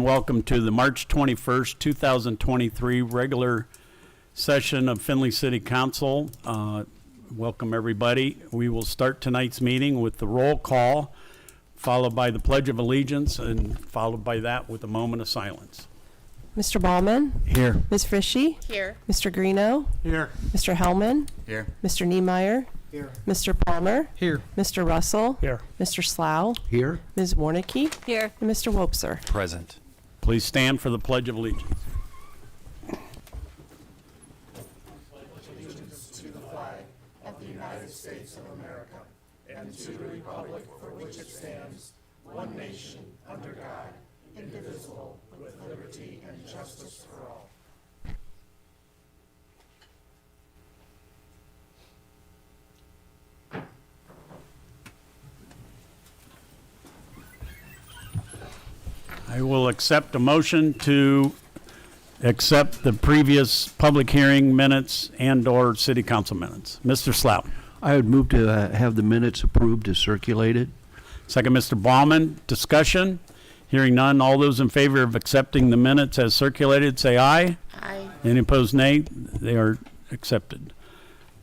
welcome to the March 21st, 2023 regular session of Findlay City Council. Welcome everybody. We will start tonight's meeting with the roll call, followed by the Pledge of Allegiance, and followed by that with a moment of silence. Mr. Ballman? Here. Ms. Frishy? Here. Mr. Greeno? Here. Mr. Hellman? Here. Mr. Niemeyer? Here. Mr. Palmer? Here. Mr. Russell? Here. Mr. Slough? Here. Ms. Warnicki? Here. And Mr. Wopser. Present. Please stand for the Pledge of Allegiance. I will accept a motion to accept the previous public hearing minutes and/or city council minutes. Mr. Slough. I would move to have the minutes approved as circulated. Second, Mr. Ballman. Discussion. Hearing none. All those in favor of accepting the minutes as circulated, say aye. Aye. Any opposed, nay. They are accepted.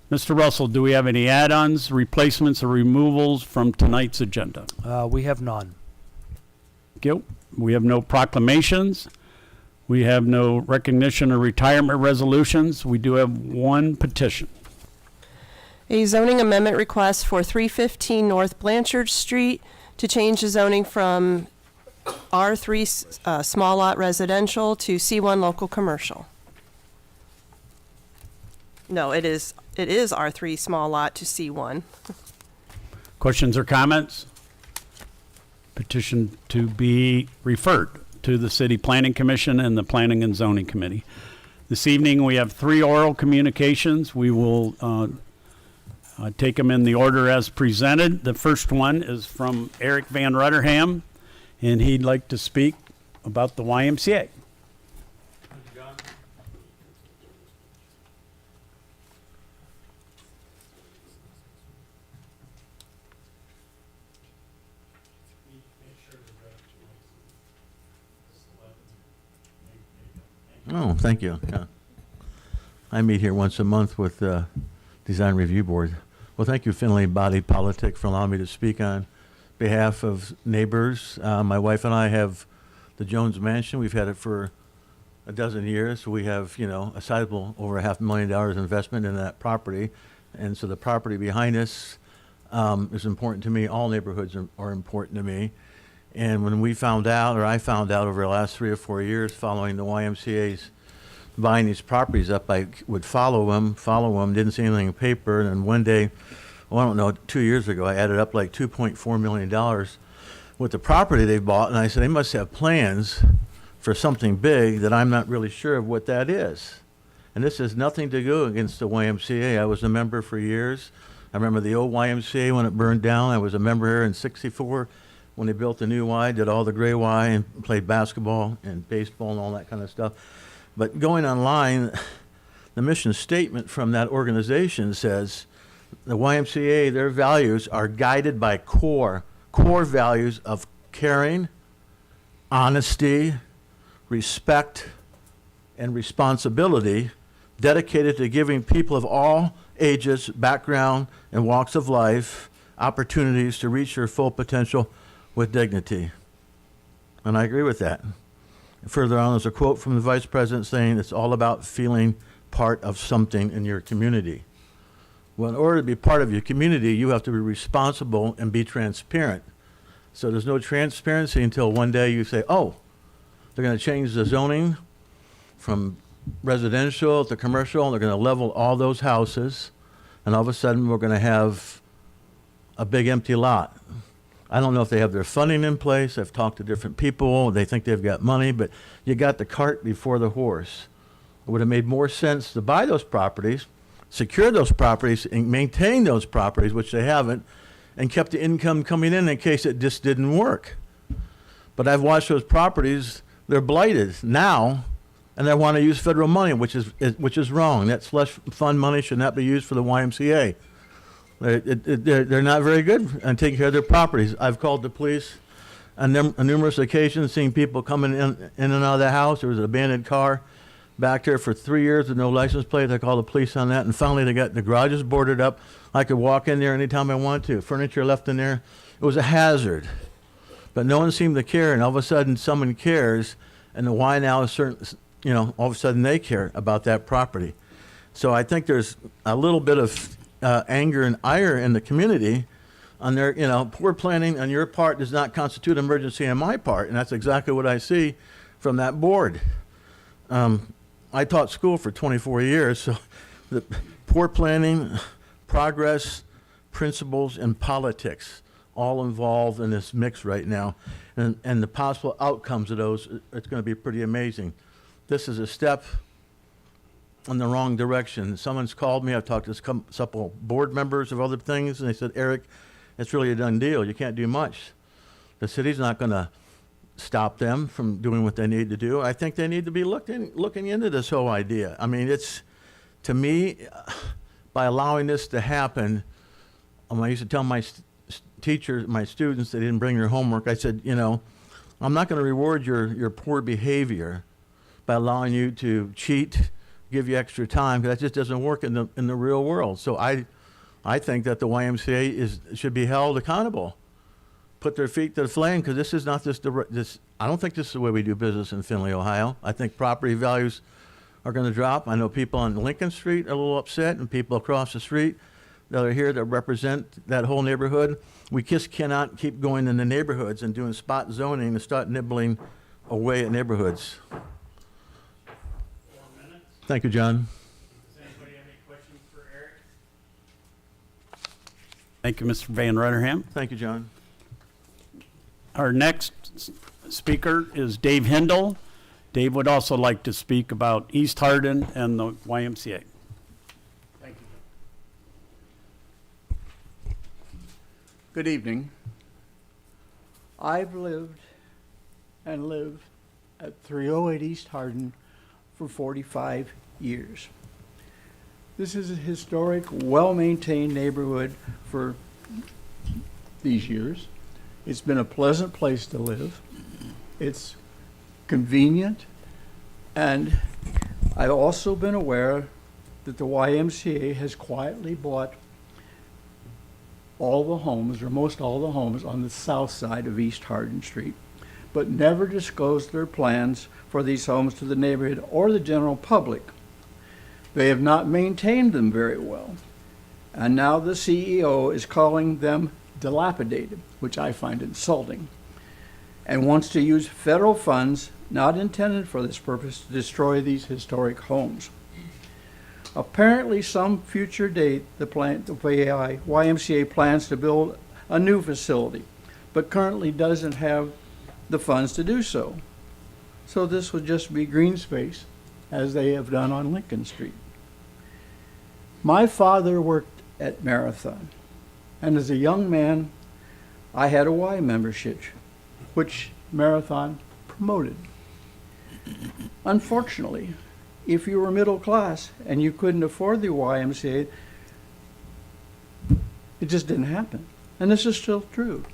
Mr. Russell, do we have any add-ons, replacements, or removals from tonight's agenda? We have none. Gil? We have no proclamations. We have no recognition or retirement resolutions. We do have one petition. A zoning amendment request for 315 North Blanchard Street to change the zoning from R3 small lot residential to C1 local commercial. No, it is R3 small lot to C1. Questions or comments? Petition to be referred to the City Planning Commission and the Planning and Zoning Committee. This evening we have 3 oral communications. We will take them in the order as presented. The first one is from Eric Van Rutterham, and he'd like to speak about the YMCA. Oh, thank you. Yeah. I meet here once a month with the Design Review Board. Well, thank you, Findlay Body Politic, for allowing me to speak on behalf of neighbors. My wife and I have the Jones Mansion. We've had it for a dozen years. We have, a sizable over $500,000 investment in that property. And so the property behind us is important to me. All neighborhoods are important to me. And when we found out, or I found out over the last 3 or 4 years following the YMCA's buying these properties up, I would follow them, didn't see anything in the paper. And then one day, I don't know, 2 years ago, I added up like $2.4 million with the property they bought. And I said, they must have plans for something big that I'm not really sure of what that is. And this has nothing to do against the YMCA. I was a member for years. I remember the old YMCA when it burned down. I was a member here in '64. When they built the new Y, did all the gray Y and played basketball and baseball and all that kind of stuff. But going online, the mission statement from that organization says the YMCA, their values are guided by core values of caring, honesty, respect, and responsibility, dedicated to giving people of all ages, background, and walks of life opportunities to reach their full potential with dignity. And I agree with that. Further on, there's a quote from the Vice President saying it's all about feeling part of something in your community. Well, in order to be part of your community, you have to be responsible and be transparent. So there's no transparency until one day you say, oh, they're going to change the zoning from residential to commercial, and they're going to level all those houses, and all of a sudden we're going to have a big empty lot. I don't know if they have their funding in place. I've talked to different people. They think they've got money, but you got the cart before the horse. It would have made more sense to buy those properties, secure those properties, and maintain those properties, which they haven't, and kept the income coming in case it just didn't work. But I've watched those properties, they're blighted now, and they want to use federal money, which is wrong. That slush fund money should not be used for the YMCA. They're not very good on taking care of their properties. I've called the police on numerous occasions, seeing people coming in and out of the house. There was an abandoned car back there for 3 years with no license plate. I called the police on that, and finally they got the garages boarded up. I could walk in there anytime I wanted to. Furniture left in there. It was a hazard, but no one seemed to care. And all of a sudden, someone cares, and the why now is certain. You know, all of a sudden they care about that property. So I think there's a little bit of anger and ire in the community on their, you know, poor planning on your part does not constitute emergency on my part, and that's exactly what I see from that board. I taught school for 24 years, so the poor planning, progress, principles, and politics all involved in this mix right now, and the possible outcomes of those, it's going to be pretty amazing. This is a step in the wrong direction. Someone's called me. I've talked to a couple board members of other things, and they said, Eric, it's really a done deal. You can't do much. The city's not going to stop them from doing what they need to do. I think they need to be looking into this whole idea. I mean, it's, to me, by allowing this to happen, I used to tell my teachers, my students, they didn't bring their homework. I said, you know, I'm not going to reward your poor behavior by allowing you to cheat, give you extra time, because that just doesn't work in the real world. So I think that the YMCA should be held accountable, put their feet to the flame, because this is not this. I don't think this is the way we do business in Findlay, Ohio. I think property values are going to drop. I know people on Lincoln Street are a little upset, and people across the street that are here that represent that whole neighborhood. We just cannot keep going in the neighborhoods and doing spot zoning and start nibbling away at neighborhoods. Thank you, John. Does anybody have any questions for Eric? Thank you, Mr. Van Rutterham. Thank you, John. Our next speaker is Dave Hindle. Dave would also like to speak about East Hardin and the YMCA. Thank you. Good evening. I've lived and live at 308 East Hardin for 45 years. This is a historic, well-maintained neighborhood for these years. It's been a pleasant place to live. It's convenient, and I've also been aware that the YMCA has quietly bought all the homes, or most all the homes, on the south side of East Hardin Street, but never disclosed their plans for these homes to the neighborhood or the general public. They have not maintained them very well, and now the CEO is calling them dilapidated, which I find insulting, and wants to use federal funds not intended for this purpose to destroy these historic homes. Apparently, some future date, the YMCA plans to build a new facility, but currently doesn't have the funds to do so. So this would just be green space, as they have done on Lincoln Street. My father worked at Marathon, and as a young man, I had a Y membership, which Marathon promoted. Unfortunately, if you were middle class and you couldn't afford the YMCA, it just didn't happen. And this is still true.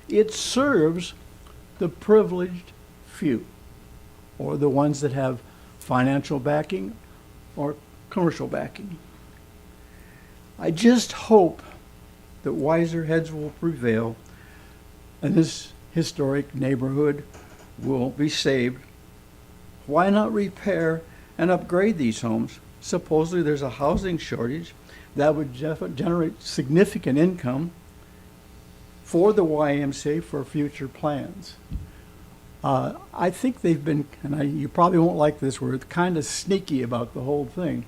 It serves the privileged few, or the ones that have financial backing or commercial backing. I just hope that wiser heads will prevail and this historic neighborhood will be saved. Why not repair and upgrade these homes? Supposedly there's a housing shortage that would generate significant income for the YMCA for future plans. I think they've been, and you probably won't like this word, kind of sneaky about the whole thing.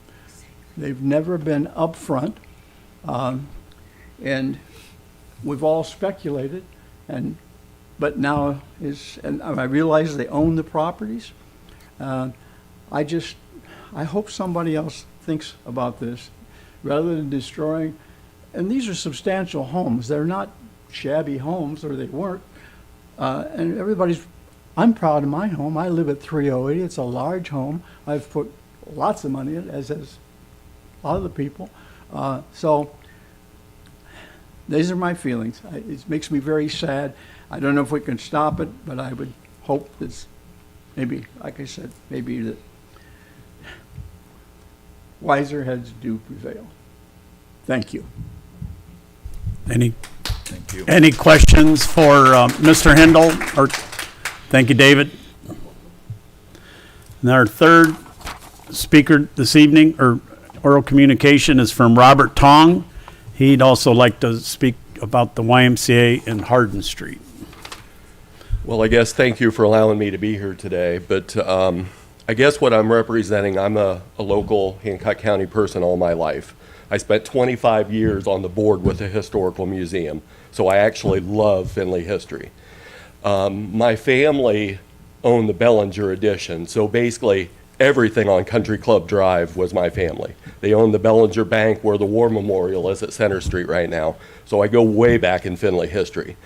They've never been upfront, and we've all speculated, but now and I realize they own the properties. I hope somebody else thinks about this rather than destroying. And these are substantial homes. They're not shabby homes, or they weren't. And I'm proud of my home. I live at 308. It's a large home. I've put lots of money in it, as has a lot of the people. So these are my feelings. It makes me very sad. I don't know if we can stop it, but I would hope this, maybe, like I said, maybe that wiser heads do prevail. Thank you. Any questions for Mr. Hindle? Or thank you, David. And our third speaker this evening, or oral communication, is from Robert Tong. He'd also like to speak about the YMCA in Hardin Street. Well, I guess thank you for allowing me to be here today, but I guess what I'm representing, I'm a local Hancock County person all my life. I spent 25 years on the board with the Historical Museum, so I actually love Findlay history. My family owned the Bellinger Edition, so basically everything on Country Club Drive was my family. They owned the Bellinger Bank where the War Memorial is at Center Street right now, so I go way back in Findlay history.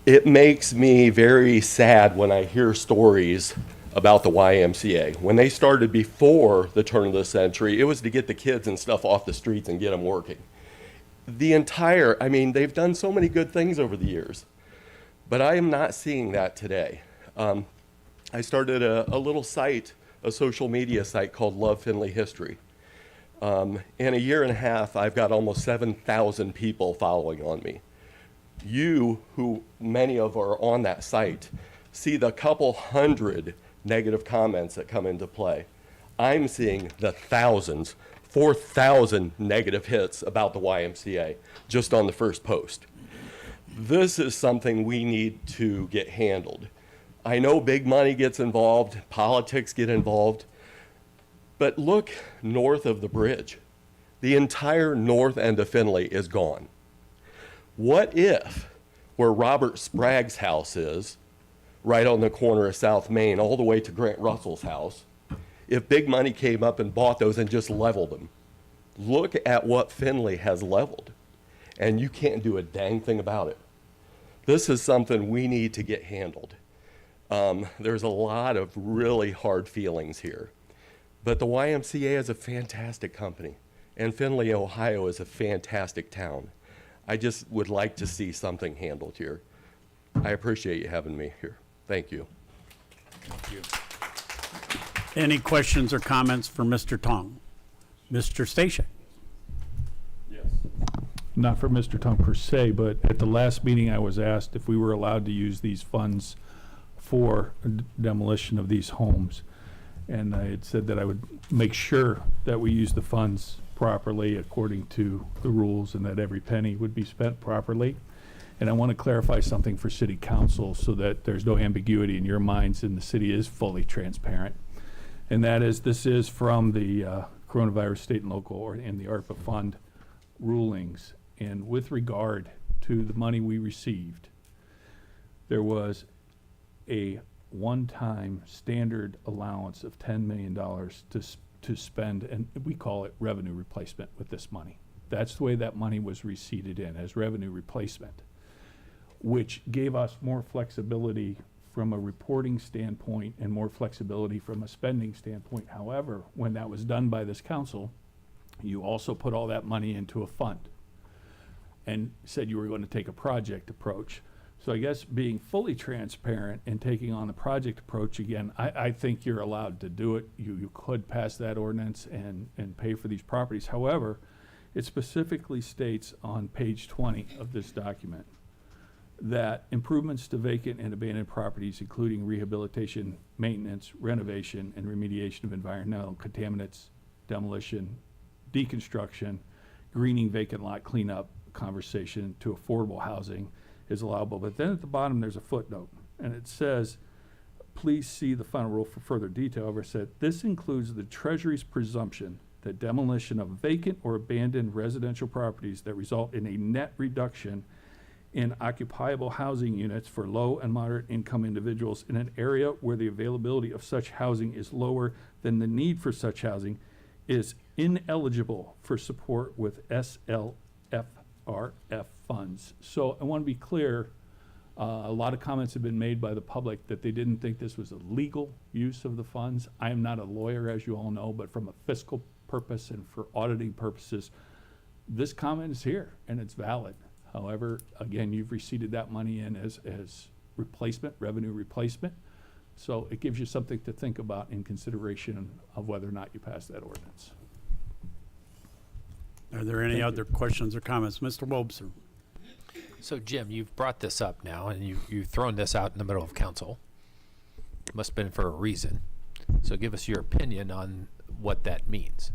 It makes me very sad when I hear stories about the YMCA. When they started before the turn of the century, it was to get the kids and stuff off the streets and get them working. I mean, they've done so many good things over the years, but I am not seeing that today. I started a little site, a social media site called Love Findlay History. In a year and a half, I've got almost 7,000 people following on me. You, who many of are on that site, see the couple hundred negative comments that come into play. I'm seeing the thousands, 4,000 negative hits about the YMCA just on the first post. This is something we need to get handled. I know big money gets involved, politics get involved, but look north of the bridge. The entire north end of Findlay is gone. What if where Robert Sprague's house is, right on the corner of South Main, all the way to Grant Russell's house, if big money came up and bought those and just leveled them? Look at what Findlay has leveled, and you can't do a dang thing about it. This is something we need to get handled. There's a lot of really hard feelings here, but the YMCA is a fantastic company, and Findlay, Ohio is a fantastic town. I just would like to see something handled here. I appreciate you having me here. Thank you. Any questions or comments for Mr. Tong? Mr. Stashak? Yes. Not for Mr. Tong per se, but at the last meeting, I was asked if we were allowed to use these funds for demolition of these homes. And I had said that I would make sure that we use the funds properly according to the rules and that every penny would be spent properly. And I want to clarify something for City Council so that there's no ambiguity in your minds and the city is fully transparent. And that is, this is from the Coronavirus State and Local and the ARPA Fund rulings. And with regard to the money we received, there was a one-time standard allowance of $10 million to spend, and we call it revenue replacement with this money. That's the way that money was receipted in, as revenue replacement, which gave us more flexibility from a reporting standpoint and more flexibility from a spending standpoint. However, when that was done by this council, you also put all that money into a fund and said you were going to take a project approach. So I guess being fully transparent and taking on the project approach, again, I think you're allowed to do it. You could pass that ordinance and pay for these properties. However, it specifically states on page 20 of this document that improvements to vacant and abandoned properties, including rehabilitation, maintenance, renovation, and remediation of environmental contaminants, demolition, deconstruction, greening vacant lot cleanup, conversation to affordable housing is allowable. But then at the bottom there's a footnote, and it says, please see the final rule for further detail. However, it said, this includes the Treasury's presumption that demolition of vacant or abandoned residential properties that result in a net reduction in occupiable housing units for low and moderate income individuals in an area where the availability of such housing is lower than the need for such housing is ineligible for support with SLFRF funds. So I want to be clear, a lot of comments have been made by the public that they didn't think this was a legal use of the funds. I am not a lawyer, as you all know, but from a fiscal purpose and for auditing purposes, this comment is here and it's valid. However, again, you've receipted that money in as replacement, revenue replacement. So it gives you something to think about in consideration of whether or not you pass that ordinance. Are there any other questions or comments? Mr. Wobser? So, Jim, you've brought this up now, and you've thrown this out in the middle of council. Must have been for a reason. So give us your opinion on what that means.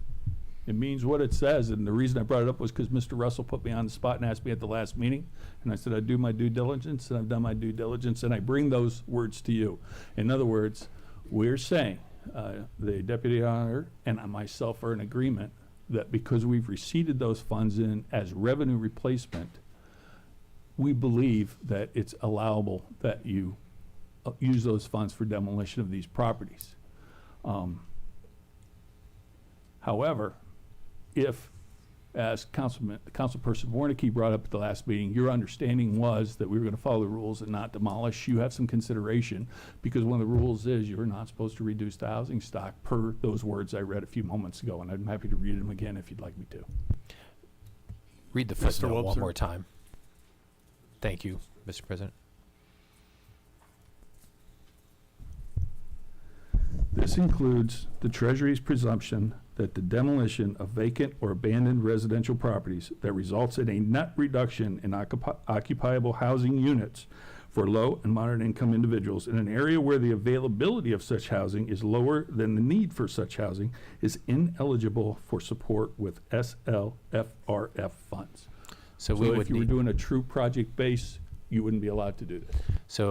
It means what it says, and the reason I brought it up was because Mr. Russell put me on the spot and asked me at the last meeting, and I said I'd do my due diligence, and I've done my due diligence, and I bring those words to you. In other words, we're saying, the deputy auditor and myself are in agreement that because we've receipted those funds in as revenue replacement, we believe that it's allowable that you use those funds for demolition of these properties. However, if, as Councilperson Warnicki brought up at the last meeting, your understanding was that we were going to follow the rules and not demolish, you have some consideration, because one of the rules is you're not supposed to reduce the housing stock per those words I read a few moments ago, and I'm happy to read them again if you'd like me to. Read the Mr. footnote one Wobser. more time. Thank you, Mr. President. This includes the Treasury's presumption that the demolition of vacant or abandoned residential properties that results in a net reduction in occupiable housing units for low and moderate income individuals in an area where the availability of such housing is lower than the need for such housing is ineligible for support with SLFRF funds. So So we if would you were need, doing a true project base, you wouldn't be allowed to do this.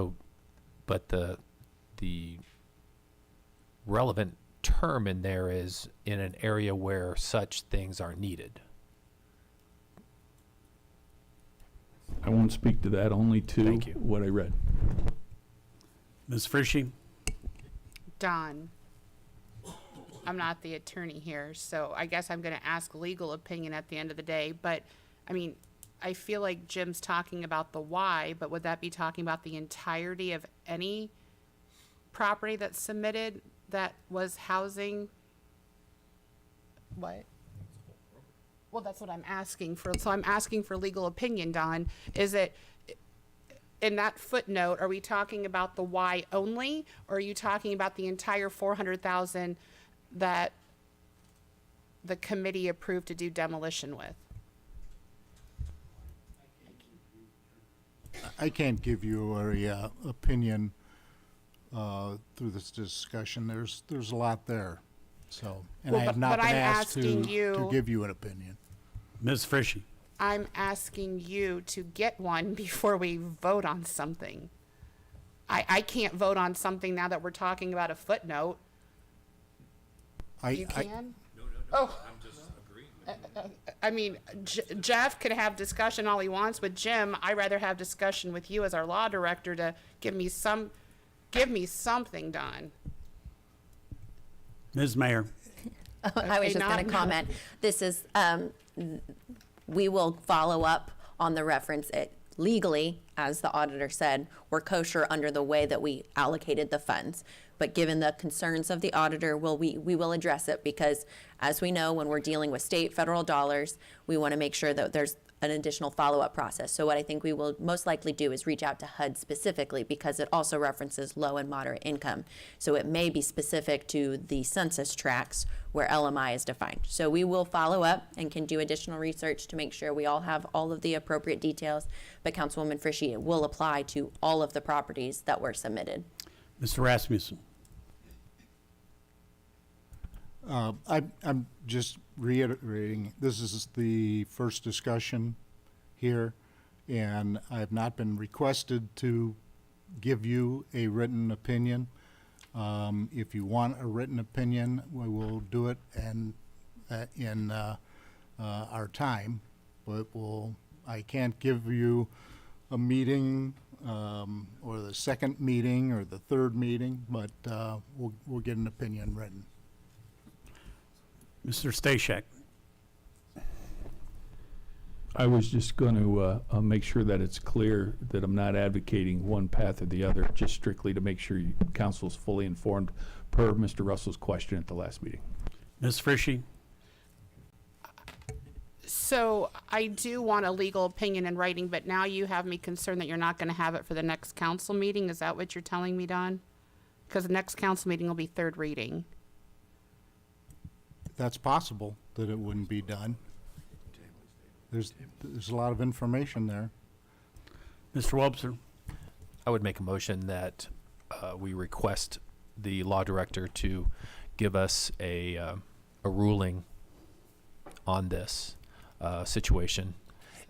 but the relevant term in there is in an area where such things are needed. I won't speak to that, only to Thank you. what I read. Ms. Frischie? Don, I'm not the attorney here, so I guess I'm going to ask legal opinion at the end of the day. But, I mean, I feel like Jim's talking about the why, but would that be talking about the entirety of any property that's submitted that was housing? What? Well, that's what I'm asking for. So I'm asking for legal opinion, Don. Is it, in that footnote, are we talking about the why only, or are you talking about the entire 400,000 that the committee approved to do demolition with? I can't give you a opinion through this discussion. There's a lot there, so, and Well, I have but- not but been I'm asked to asking you- give you an opinion. Ms. Frischie? I'm asking you to get one before we vote on something. I can't vote on something now that we're talking about a footnote. You can? No. Oh. I'm just agreeing. I mean, Jeff could have discussion all he wants with Jim. I'd rather have discussion with you as our law director to give me something done. Ms. Mayor? I was Okay, just going not- to comment. This is, we will follow up on the reference. Legally, as the auditor said, we're kosher under the way that we allocated the funds. But given the concerns of the auditor, we will address it, because as we know, when we're dealing with state, federal dollars, we want to make sure that there's an additional follow-up process. So what I think we will most likely do is reach out to HUD specifically, because it also references low and moderate income. So it may be specific to the census tracts where LMI is defined. So we will follow up and can do additional research to make sure we all have all of the appropriate details. But Councilwoman Frischie, it will apply to all of the properties that were submitted. Mr. Rasmussen? I'm just reiterating, this is the first discussion here, and I have not been requested to give you a written opinion. If you want a written opinion, we will do it in our time, but I can't give you a meeting, or the second meeting or the third meeting, but we'll get an opinion written. Mr. Stashak? I was just going to make sure that it's clear that I'm not advocating one path or the other, just strictly to make sure council's fully informed per Mr. Russell's question at the last meeting. Ms. Frischie? So I do want a legal opinion in writing, but now you have me concerned that you're not going to have it for the next council meeting. Is that what you're telling me, Don? Because the next council meeting will be third reading. That's possible that it wouldn't be done. There's a lot of information there. Mr. Wobser? I would make a motion that we request the law director to give us a ruling on this situation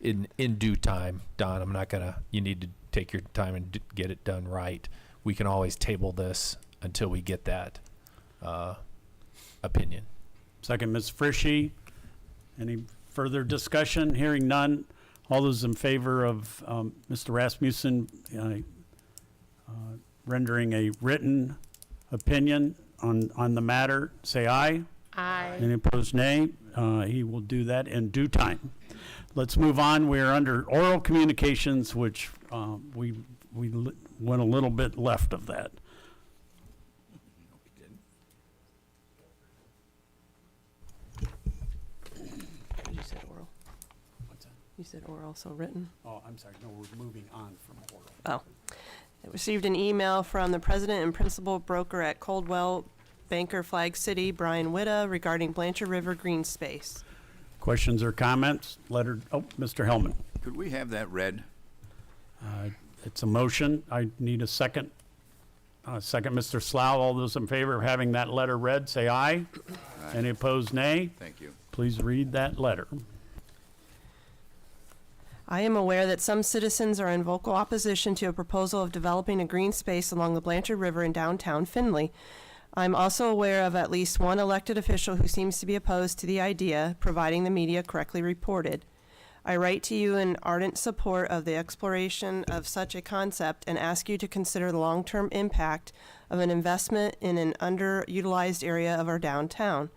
in due time. Don, I'm not gonna, you need to take your time and get it done right. We can always table this until we get that opinion. Second, Ms. Frishy. Any further discussion? Hearing none. All those in favor of Mr. Rasmussen rendering a written opinion on the matter, say aye. Aye. Any opposed, nay. He will do that in due time. Let's move on. We are under oral communications, which we went a little bit left of that. You said oral. What's that? You said oral, so written. Oh, I'm sorry. No, we're moving on from oral. Oh. I received an email from the president and principal broker at Coldwell Banker Flag City, Brian Witta, regarding Blanchard River green space. Questions or comments? Mr. Hellman. Could we have that read? It's a motion. I need a second. Second, Mr. Slough. All those in favor of having that letter read, say aye. Aye. Any opposed, nay. Thank you. Please read that letter. I am aware that some citizens are in vocal opposition to a proposal of developing a green space along the Blanchard River in downtown Findlay. I'm also aware of at least one elected official who seems to be opposed to the idea, providing the media correctly reported. I write to you in ardent support of the exploration of such a concept and ask you to consider the long-term impact of an investment in an underutilized area of our downtown.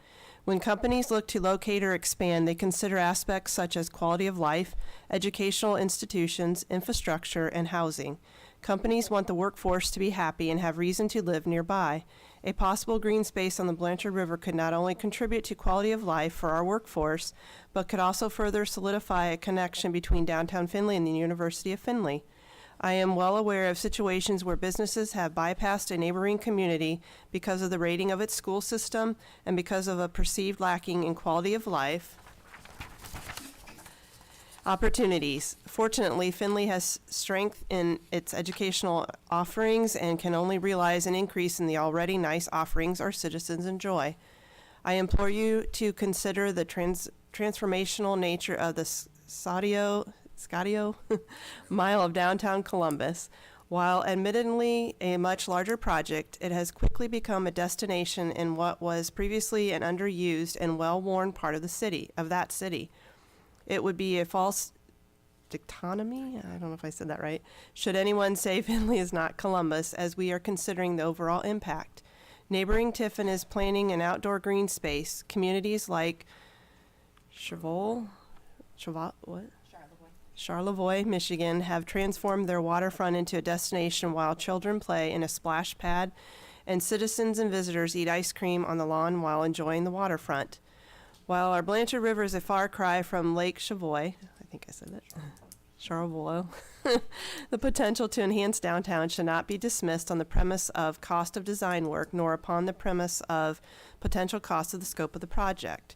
When companies look to locate or expand, they consider aspects such as quality of life, educational institutions, infrastructure, and housing. Companies want the workforce to be happy and have reason to live nearby. A possible green space on the Blanchard River could not only contribute to quality of life for our workforce, but could also further solidify a connection between downtown Findlay and the University of Findlay. I am well aware of situations where businesses have bypassed a neighboring community because of the rating of its school system and because of a perceived lacking in quality of life opportunities. Fortunately, Findlay has strength in its educational offerings and can only realize an increase in the already nice offerings our citizens enjoy. I implore you to consider the transformational nature of the Scadio mile of downtown Columbus. While admittedly a much larger project, it has quickly become a destination in what was previously an underused and well-worn part of that city. It would be a false dichotomy, I don't know if I said that right, should anyone say Findlay is not Columbus, as we are considering the overall impact. Neighboring Tiffin is planning an outdoor green space. Communities like Charlevoix, Michigan, have transformed their waterfront into a destination while children play in a splash pad and citizens and visitors eat ice cream on the lawn while enjoying the waterfront. While our Blanchard River is a far cry from Lake Charlevoix, I think I said that, Charlevoix, the potential to enhance downtown should not be dismissed on the premise of cost of design work, nor upon the premise of potential cost of the scope of the project.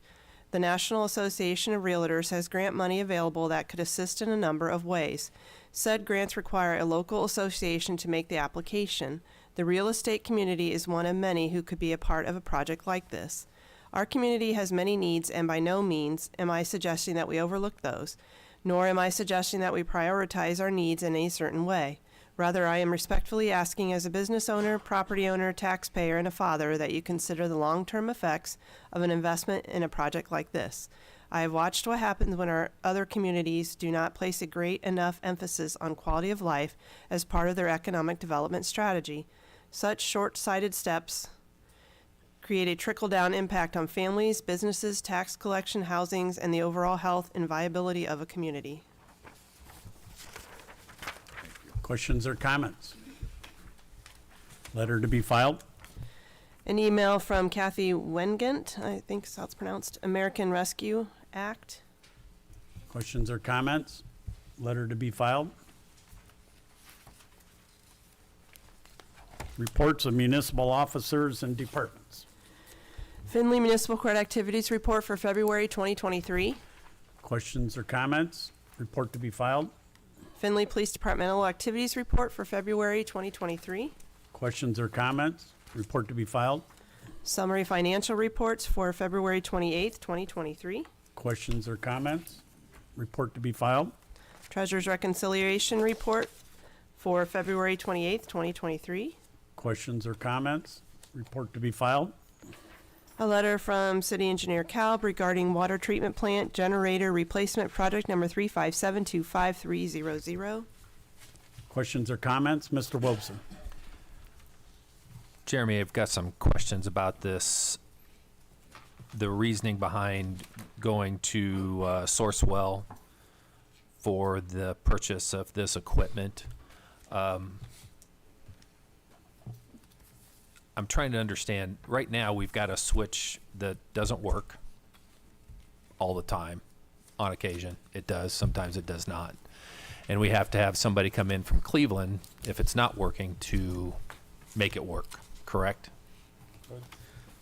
The National Association of Realtors has grant money available that could assist in a number of ways. Said grants require a local association to make the application. The real estate community is one of many who could be a part of a project like this. Our community has many needs, and by no means am I suggesting that we overlook those, nor am I suggesting that we prioritize our needs in a certain way. Rather, I am respectfully asking as a business owner, property owner, taxpayer, and a father that you consider the long-term effects of an investment in a project like this. I have watched what happens when our other communities do not place a great enough emphasis on quality of life as part of their economic development strategy. Such short-sighted steps create a trickle-down impact on families, businesses, tax collection, housings, and the overall health and viability of a community. Questions or comments? Letter to be filed. An email from Kathy Wengant, I think is how it's pronounced, American Rescue Act. Questions or comments? Letter to be filed. Reports of municipal officers and departments. Findlay Municipal Court Activities Report for February 2023. Questions or comments? Report to be filed. Findlay Police Departmental Activities Report for February 2023. Questions or comments? Report to be filed. Summary financial reports for February 28th, 2023. Questions or comments? Report to be filed. Treasurer's Reconciliation Report for February 28th, 2023. Questions or comments? Report to be filed. A letter from City Engineer Kalb regarding water treatment plant generator replacement project number 357255300. Questions or comments? Mr. Wilson. Jeremy, I've got some questions about this. The reasoning behind going to Sourcewell for the purchase of this equipment. I'm trying to understand. Right now, we've got a switch that doesn't work all the time. On occasion, it does. Sometimes it does not. And we have to have somebody come in from Cleveland, if it's not working, to make it work. Correct?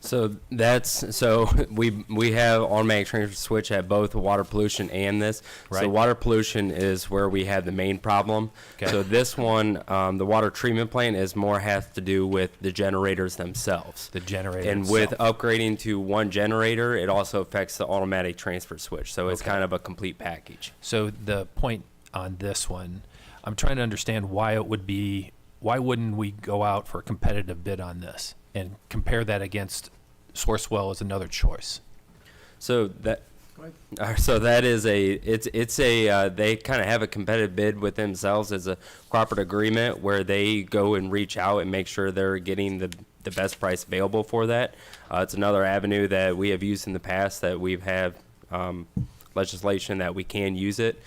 So we have automatic transfer switch at both water pollution and this. Right. So water pollution is where we have the main problem. Okay. So this one, the water treatment plant is more has to do with the generators themselves. The generator And with itself. upgrading to one generator, it also affects the automatic transfer switch. So it's Okay. kind of a complete package. So the point on this one, I'm trying to understand why wouldn't we go out for a competitive bid on this and compare that against Sourcewell as another choice? So that is they kind of have a competitive bid with themselves as a cooperative agreement where they go and reach out and make sure they're getting the best price available for that. It's another avenue that we have used in the past that we've had legislation that we can use it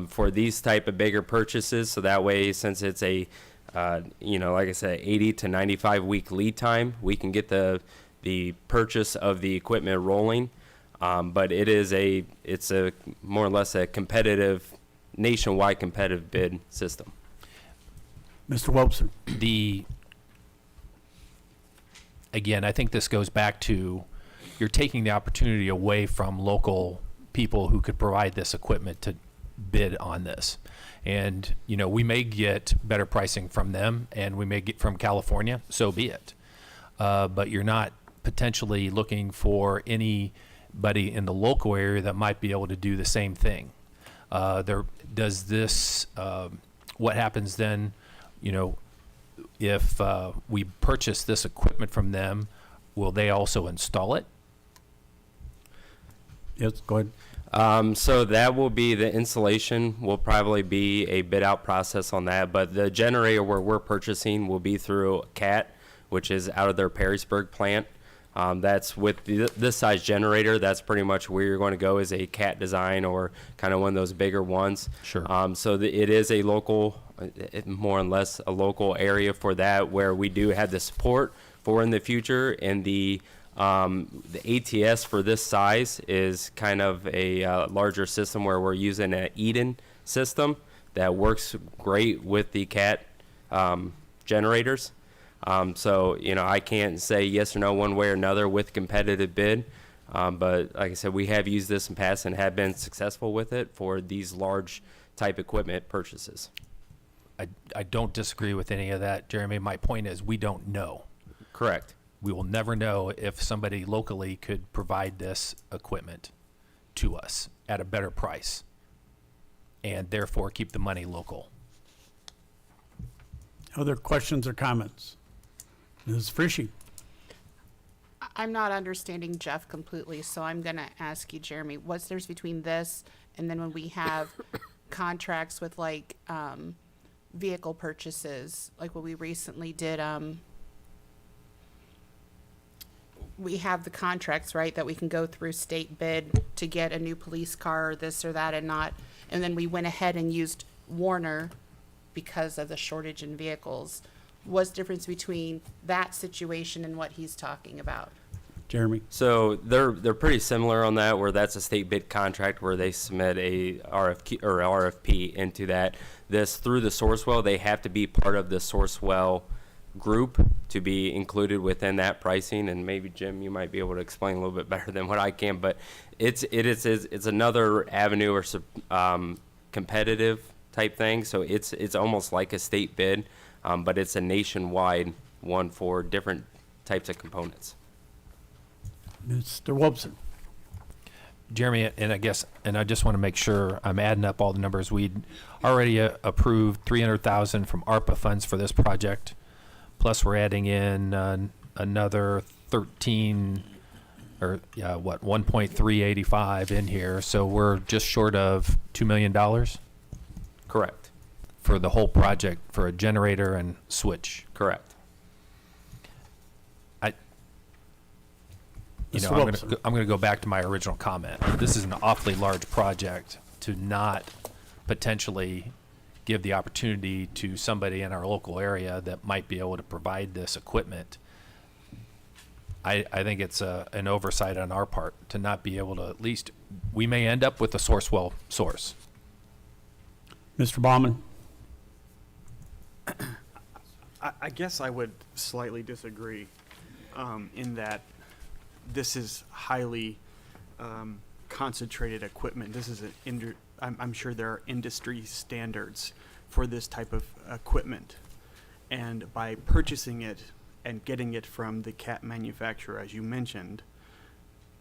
for these type of bigger purchases. So that way, since it's a like I said, 80 to 95 week lead time, we can get the purchase of the equipment rolling. But it's a more or less a nationwide competitive bid system. Mr. Wilson. Again, I think this goes back to you're taking the opportunity away from local people who could provide this equipment to bid on this. And, we may get better pricing from them and we may get from California, so be it. But you're not potentially looking for anybody in the local area that might be able to do the same thing. What happens then, if we purchase this equipment from them, will they also install it? Yes, go ahead. So that will be the installation will probably be a bid out process on that, but the generator where we're purchasing will be through CAT, which is out of their Perrysburg plant. That's with this size generator. That's pretty much where you're going to go is a CAT design or kind of one of those bigger ones. Sure. It is a local, more or less a local area for that where we do have the support for in the future. And the ATS for this size is kind of a larger system where we're using an Eden system that works great with the CAT generators. I can't say yes or no one way or another with competitive bid. But like I said, we have used this in past and have been successful with it for these large type equipment purchases. I don't disagree with any of that, Jeremy. My point is we don't know. Correct. We will never know if somebody locally could provide this equipment to us at a better price and therefore keep the money local. Other questions or comments? Ms. Frischie. I'm not understanding Jeff completely, so I'm going to ask you, Jeremy, what's the difference between this and then when we have contracts with vehicle purchases, like what we recently did, we have the contracts, right, that we can go through state bid to get a new police car or this or that and then we went ahead and used Warner because of the shortage in vehicles. What's the difference between that situation and what he's talking about? Jeremy? So they're pretty similar on that, where that's a state bid contract where they submit a RFP into that. This through the Sourcewell, they have to be part of the Sourcewell group to be included within that pricing. And maybe Jim, you might be able to explain a little bit better than what I can. But it's another avenue or competitive type thing. So it's almost like a state bid, but it's a nationwide one for different types of components. Mr. Wobson? Jeremy, and I just want to make sure I'm adding up all the numbers. We'd already approved $300,000 from ARPA funds for this project, plus we're adding in another 1.385 in here. So we're just short of $2 million Correct. for the whole project for a generator and switch. Correct. Mr. I'm Wilson. going to go back to my original comment. This is an awfully large project to not potentially give the opportunity to somebody in our local area that might be able to provide this equipment. I think it's an oversight on our part to not be able to, at least, we may end up with a Sourcewell source. Mr. Baumann? I guess I would slightly disagree in that this is highly concentrated equipment. This is I'm sure there are industry standards for this type of equipment. And by purchasing it and getting it from the cat manufacturer, as you mentioned,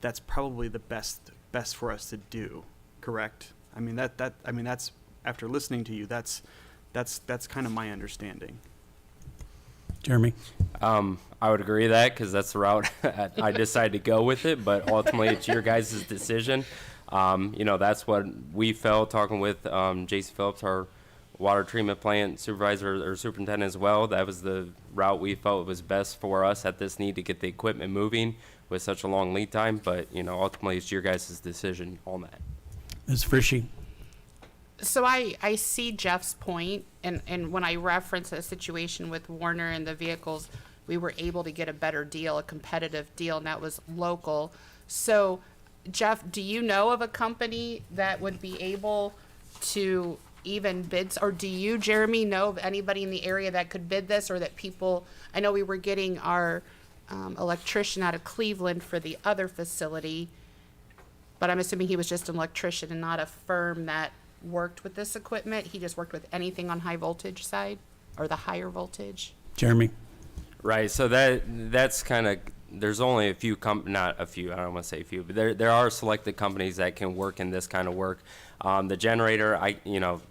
that's probably the best for us to do, correct? I mean, that's after listening to you, that's kind of my understanding. Jeremy? I would agree with that because that's the route I decided to go with it, but ultimately it's your guys' decision. That's what we felt talking with Jason Phillips, our water treatment plant supervisor or superintendent as well. That was the route we felt was best for us at this need to get the equipment moving with such a long lead time, but ultimately it's your guys' decision on that. Ms. Frischi? So I see Jeff's point, and when I reference a situation with Warner and the vehicles, we were able to get a better deal, a competitive deal, and that was local. So, Jeff, do you know of a company that would be able to even bid, or do you, Jeremy, know of anybody in the area that could bid this, or that people, I know we were getting our electrician out of Cleveland for the other facility, but I'm assuming he was just an electrician and not a firm that worked with this equipment. He just worked with anything on high voltage side or the higher voltage. Jeremy? Right. So that's kind of, there's only a few, not a few, I don't want to say a few, but there are selected companies that can work in this kind of work. The generator,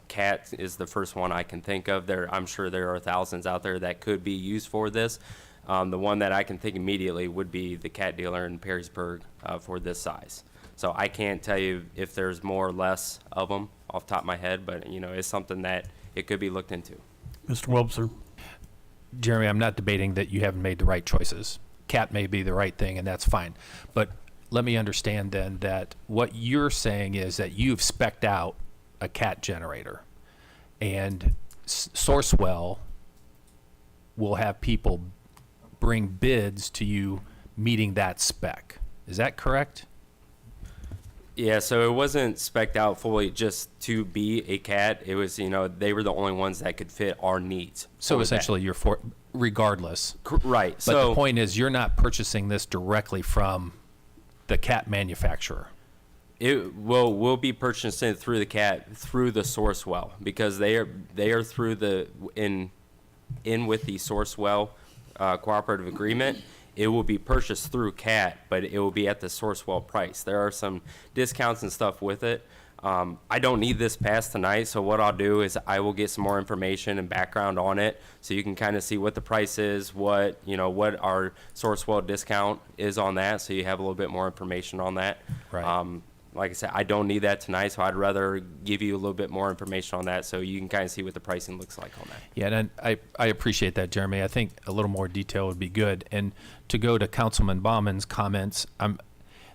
CAT is the first one I can think of. I'm sure there are thousands out there that could be used for this. The one that I can think immediately would be the CAT dealer in Perrysburg for this size. So I can't tell you if there's more or less of them off the top of my head, but it's something that it could be looked into. Mr. Wobser? Jeremy, I'm not debating that you haven't made the right choices. CAT may be the right thing, and that's fine. But let me understand then that what you're saying is that you've spec'd out a CAT generator, and Sourcewell will have people bring bids to you meeting that spec. Is that correct? Yeah, so it wasn't spec'd out fully just to be a CAT. It was, they were the only ones that could fit our needs. So essentially, you're for regardless. Right. But the point is, you're not purchasing this directly from the CAT manufacturer. We'll be purchasing it through the CAT through the Sourcewell because they are through the in with the Sourcewell cooperative agreement. It will be purchased through CAT, but it will be at the Sourcewell price. There are some discounts and stuff with it. I don't need this passed tonight, so what I'll do is I will get some more information and background on it so you can kind of see what the price is, what our Sourcewell discount is on that, so you have a little bit more information on that. Right. Like I said, I don't need that tonight, so I'd rather give you a little bit more information on that so you can kind of see what the pricing looks like on that. Yeah, and I appreciate that, Jeremy. I think a little more detail would be good. And to go to Councilman Baumann's comments,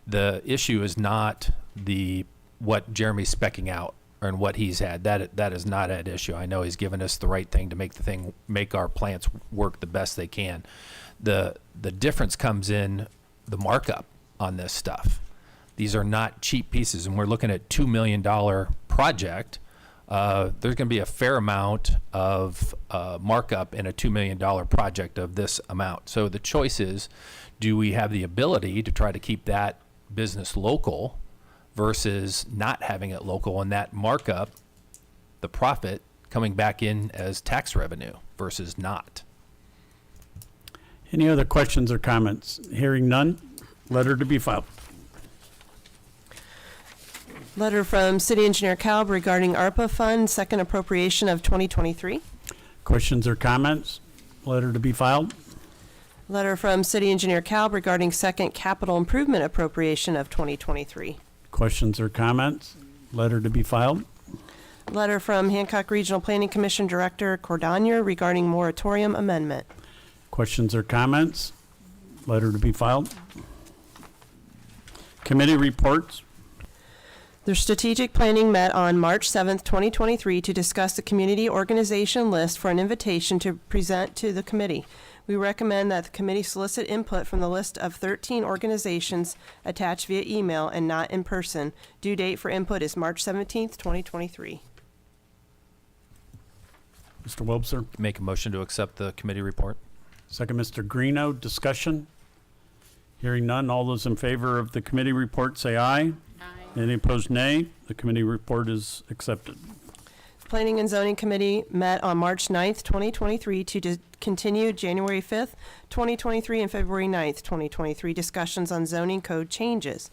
the issue is not what Jeremy's specking out and what he's had. That is not at issue. I know he's given us the right thing to make our plants work the best they can. The difference comes in the markup on this stuff. These are not cheap pieces, and we're looking at $2 million project. There's going to be a fair amount of markup in a $2 million project of this amount. So the choice is, do we have the ability to try to keep that business local versus not having it local, and that markup, the profit, coming back in as tax revenue versus not? Any other questions or comments? Hearing none, letter to be filed. Letter from City Engineer Kalb regarding ARPA Fund, second appropriation of 2023. Questions or comments? Letter to be filed. Letter from City Engineer Kalb regarding second capital improvement appropriation of 2023. Questions or comments? Letter to be filed. Letter from Hancock Regional Planning Commission Director Cordonier regarding moratorium amendment. Questions or comments? Letter to be filed. Committee reports. The strategic planning met on March 7th, 2023 to discuss the community organization list for an invitation to present to the committee. We recommend that the committee solicit input from the list of 13 organizations attached via email and not in person. Due date for input is March 17th, 2023. Mr. Wobser. Make a motion to accept the committee report. Second, Mr. Greeno. Discussion. Hearing none. All those in favor of the committee report say aye. Aye. Any opposed, nay. The committee report is accepted. Planning and Zoning Committee met on March 9th, 2023 to continue January 5th, 2023 and February 9th, 2023 discussions on zoning code changes.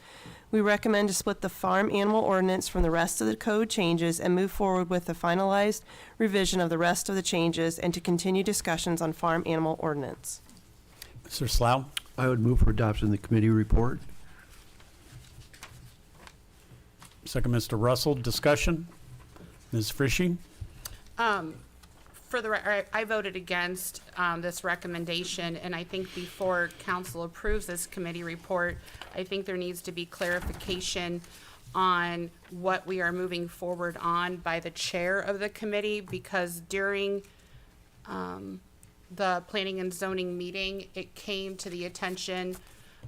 We recommend to split the farm animal ordinance from the rest of the code changes and move forward with the finalized revision of the rest of the changes and to continue discussions on farm animal ordinance. Mr. Slough. I would move for adoption of the committee report. Second, Mr. Russell. Discussion. Ms. Frisching. For the record, I voted against this recommendation, and I think before council approves this committee report, I think there needs to be clarification on what we are moving forward on by the chair of the committee, because during the planning and zoning meeting, it came to the attention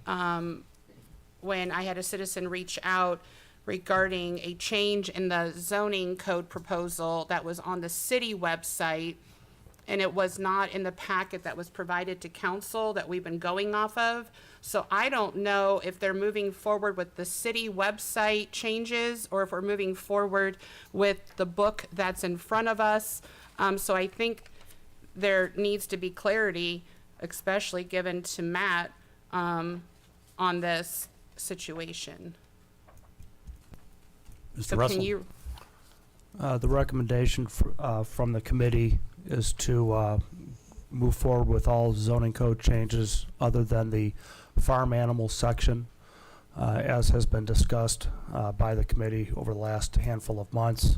when I had a citizen reach out regarding a change in the zoning code proposal that was on the city website, and it was not in the packet that was provided to council that we've been going off of. So I don't know if they're moving forward with the city website changes or if we're moving forward with the book that's in front of us. So I think there needs to be clarity, especially given to Matt, on this situation. Mr. So Russell. can you, The recommendation from the committee is to move forward with all zoning code changes other than the farm animal section, as has been discussed by the committee over the last handful of months.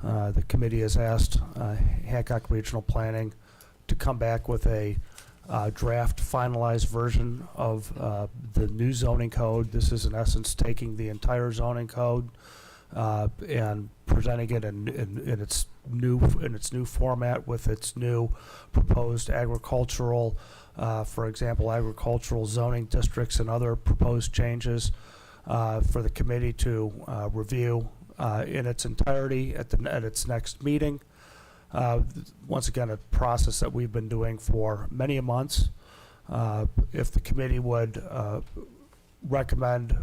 The committee has asked Hancock Regional Planning to come back with a draft finalized version of the new zoning code. This is in essence taking the entire zoning code and presenting it in its new format with its new proposed agricultural, for example, agricultural zoning districts and other proposed changes for the committee to review in its entirety at its next meeting. Once again, a process that we've been doing for many months. If the committee would recommend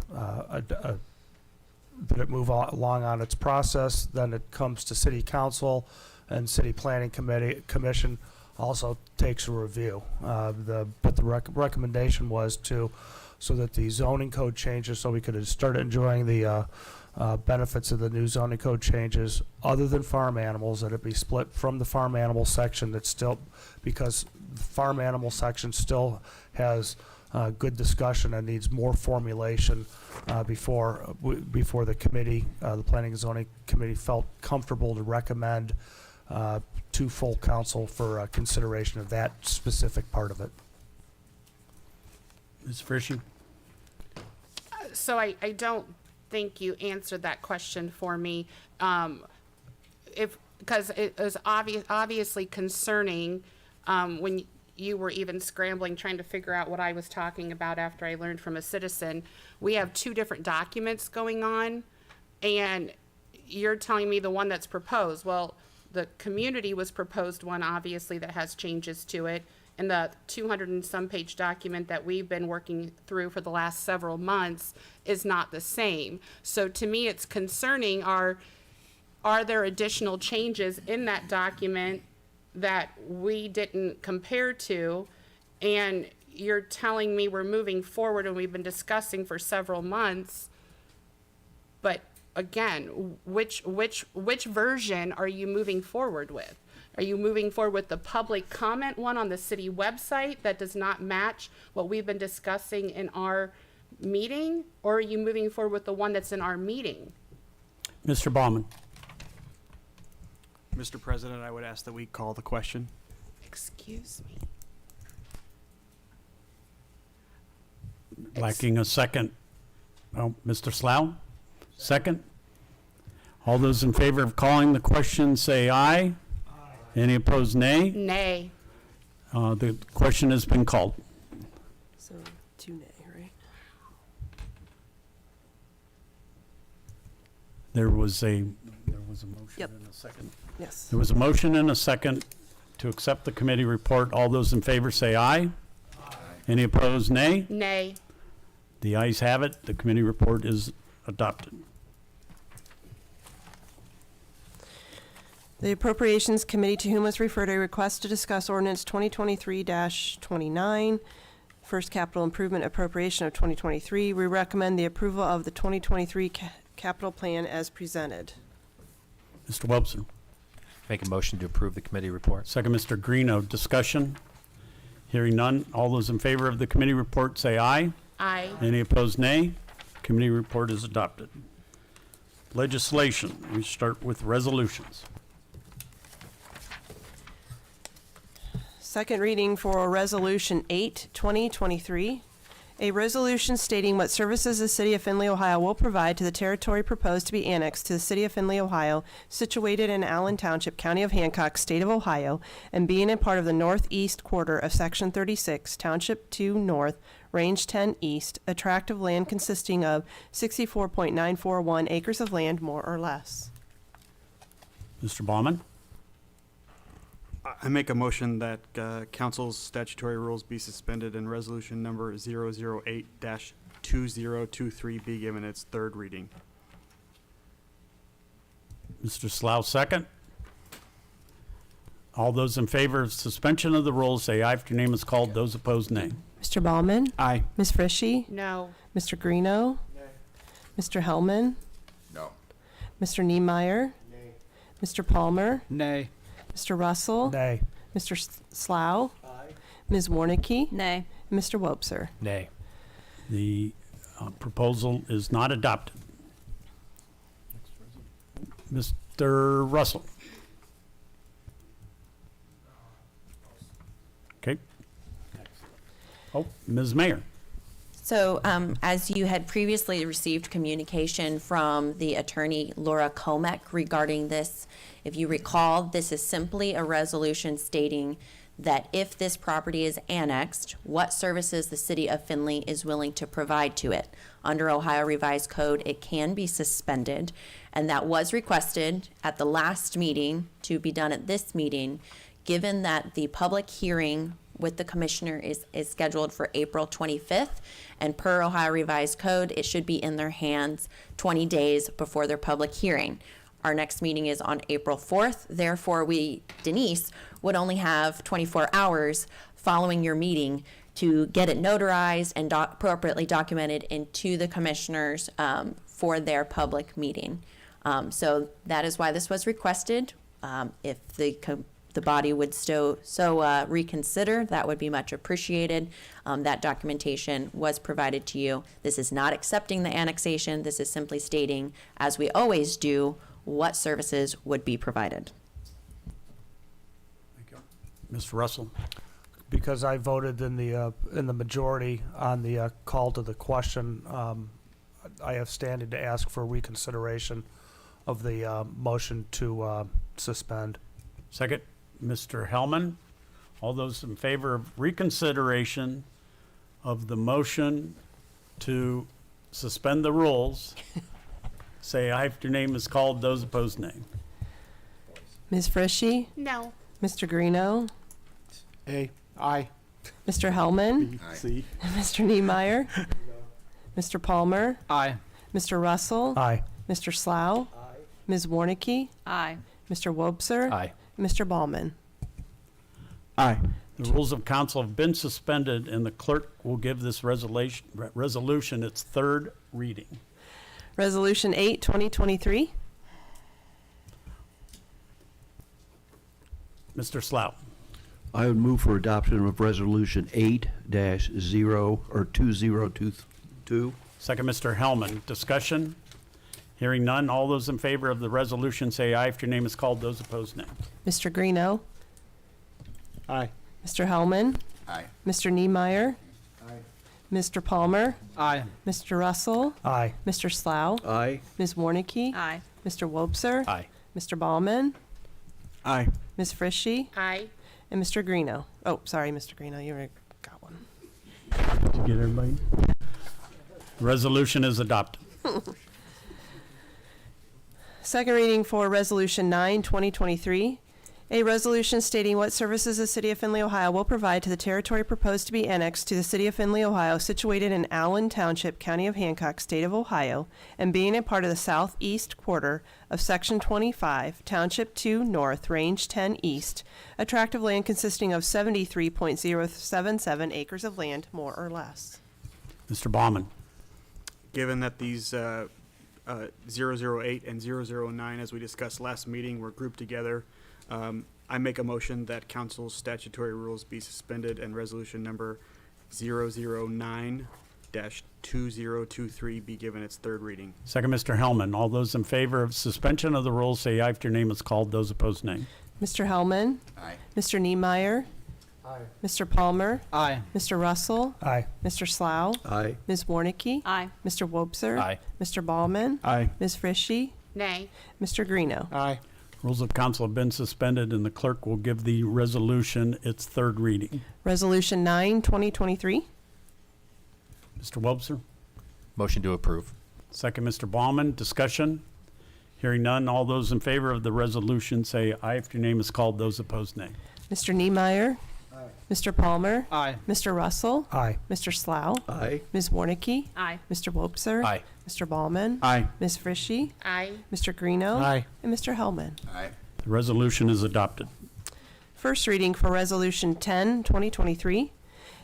that it move along on its process, then it comes to City Council, and City Planning Commission also takes a review. But the recommendation was so that the zoning code changes, so we could start enjoying the benefits of the new zoning code changes, other than farm animals, that it be split from the farm animal section. That's still, because the farm animal section still has good discussion and needs more formulation before the committee, the Planning and Zoning Committee, felt comfortable to recommend to full council for consideration of that specific part of it. Ms. Frisching. so I don't think you answered that question for me. Because it was obviously concerning when you were even scrambling, trying to figure out what I was talking about after I learned from a citizen. We have two different documents going on, and you're telling me the one that's proposed. Well, the community was proposed one, obviously, that has changes to it. And the 200 and some page document that we've been working through for the last several months is not the same. So to me, it's concerning, are there additional changes in that document that we didn't compare to? And you're telling me we're moving forward and we've been discussing for several months, but again, which version are you moving forward with? Are you moving forward with the public comment one on the city website that does not match what we've been discussing in our meeting? Or are you moving forward with the one that's in our meeting? Mr. Baumann. Mr. President, I would ask that we call the question. Excuse me. Lacking a second. Oh, Mr. Slough? Second. All those in favor of calling the question say aye. Any opposed, nay? Nay. The question has been called. So, 2 nay, right? There was a motion Yep. and a second. Yes. There was a motion and a second to accept the committee report. All those in favor say aye. Any opposed, nay? Nay. The ayes have it. The committee report is adopted. The Appropriations Committee, to whom was referred a request to discuss ordinance 2023-29, first capital improvement appropriation of 2023. We recommend the approval of the 2023 capital plan as presented. Mr. Webster. Make a motion to approve the committee report. Second, Mr. Greeno. Discussion? Hearing none. All those in favor of the committee report say aye. Aye. Any opposed, nay? Committee report is adopted. Legislation. We start with resolutions. Second reading for Resolution 8, 2023. A resolution stating what services the City of Findlay, Ohio will provide to the territory proposed to be annexed to the City of Findlay, Ohio, situated in Allen Township, County of Hancock, State of Ohio, and being a part of the northeast quarter of Section 36, Township 2 North, Range 10 East, a tract of land consisting of 64.941 acres of land, more or less. Mr. Baumann. I make a motion that council's statutory rules be suspended and resolution number 008-2023 be given its third reading. Mr. Slough, second. All those in favor of suspension of the rules say aye if your name is called. Those opposed, nay. Mr. Baumann? Aye. Ms. Frishy? No. Mr. Greeno? Mr. Hellman? No. Mr. Niemeyer? Mr. Palmer? Nay. Mr. Russell? Nay. Mr. Slough? Ms. Warnicki? Nay. Mr. Wobser? Nay. The proposal is not adopted. Mr. Russell. Okay. Oh, Ms. Mayor. So, as you had previously received communication from the attorney Laura Comack regarding this, if you recall, this is simply a resolution stating that if this property is annexed, what services the city of Findlay is willing to provide to it. Under Ohio Revised Code, it can be suspended, and that was requested at the last meeting to be done at this meeting, given that the public hearing with the commissioner is scheduled for April 25th, and per Ohio Revised Code, it should be in their hands 20 days before their public hearing. Our next meeting is on April 4th, therefore Denise, would only have 24 hours following your meeting to get it notarized and appropriately documented into the commissioners for their public meeting. So that is why this was requested. If the body would so reconsider, that would be much appreciated. That documentation was provided to you. This is not accepting the annexation. This is simply stating, as we always do, what services would be provided. Thank you. Mr. Russell. Because I voted in the majority on the call to the question, I have standing to ask for reconsideration of the motion to suspend. Second, Mr. Hellman. All those in favor of reconsideration of the motion to suspend the rules, say aye if your name is called. Those opposed, nay. Ms. Frishy? No. Mr. Greeno? A. Aye. Mr. Hellman? C. Mr. Niemeyer? Mr. Palmer? Aye. Mr. Russell? Aye. Mr. Slough? Ms. Warnicki? Aye. Mr. Wobser? Aye. Mr. Ballman? Aye. The rules of council have been suspended, and the clerk will give this resolution its third reading. Resolution 8, 2023. Mr. Slough. I would move for adoption of Resolution 8-0 or 2022. Second, Mr. Hellman. Discussion? Hearing none. All those in favor of the resolution say aye if your name is called. Those opposed, nay. Mr. Greeno? Aye. Mr. Hellman? Aye. Mr. Niemeyer? Mr. Palmer? Aye. Mr. Russell? Aye. Mr. Slough? Aye. Ms. Warnicki? Aye. Mr. Wobser? Aye. Mr. Ballman? Aye. Ms. Frishy? Aye. And Mr. Greeno. Oh, sorry, Mr. Greeno, you already got one. Did you get everybody? Resolution is adopted. Second reading for Resolution 9, 2023. A resolution stating what services the City of Findlay, Ohio will provide to the territory proposed to be annexed to the City of Findlay, Ohio, situated in Allen Township, County of Hancock, State of Ohio, and being a part of the southeast quarter of Section 25, Township 2 North, Range 10 East, a tract of land consisting of 73.077 acres of land, more or less. Mr. Baumann. Given that these 008 and 009, as we discussed last meeting, were grouped together, I make a motion that council's statutory rules be suspended and resolution number 009-2023 be given its third reading. Second, Mr. Hellman. All those in favor of suspension of the rules say aye if your name is called. Those opposed, nay. Mr. Hellman? Aye. Mr. Niemeyer? Mr. Palmer? Aye. Mr. Russell? Aye. Mr. Slough? Aye. Ms. Warnicki? Aye. Mr. Wobser? Aye. Mr. Ballman? Aye. Ms. Frishy? Nay. Mr. Greeno? Aye. Rules of council have been suspended, and the clerk will give the resolution its third reading. Resolution 9, 2023. Mr. Wobser. Motion to approve. Second, Mr. Baumann. Discussion? Hearing none. All those in favor of the resolution say aye if your name is called. Those opposed, nay. Mr. Niemeyer. Mr. Palmer. Aye. Mr. Russell. Aye. Mr. Slough. Aye. Ms. Warnicki. Aye. Mr. Wobser. Aye. Mr. Ballman. Aye. Ms. Frishy. Aye. Mr. Greeno. Aye. And Mr. Hellman. Aye. The resolution is adopted. First reading for Resolution 10, 2023.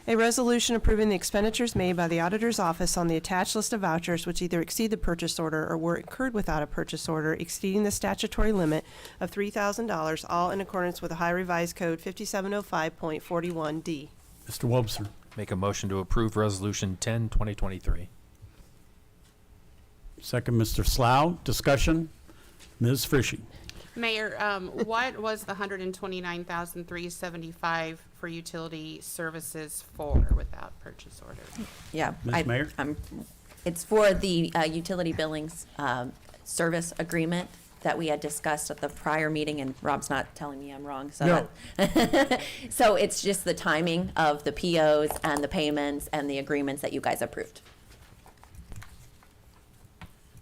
A resolution approving the expenditures made by the Auditor's Office on the attached list of vouchers which either exceed the purchase order or were incurred without a purchase order exceeding the statutory limit of $3,000, all in accordance with Ohio Revised Code 5705.41D. Mr. Wobser. Make a motion to approve Resolution 10, 2023. Second, Mr. Slough. Discussion? Ms. Frishy. Mayor, what was the $129,375 for utility services for without purchase order? Yeah. Ms. Mayor? It's for the utility billings service agreement that we had discussed at the prior meeting, and Rob's not telling me I'm wrong. So, No. So it's just the timing of the POs and the payments and the agreements that you guys approved.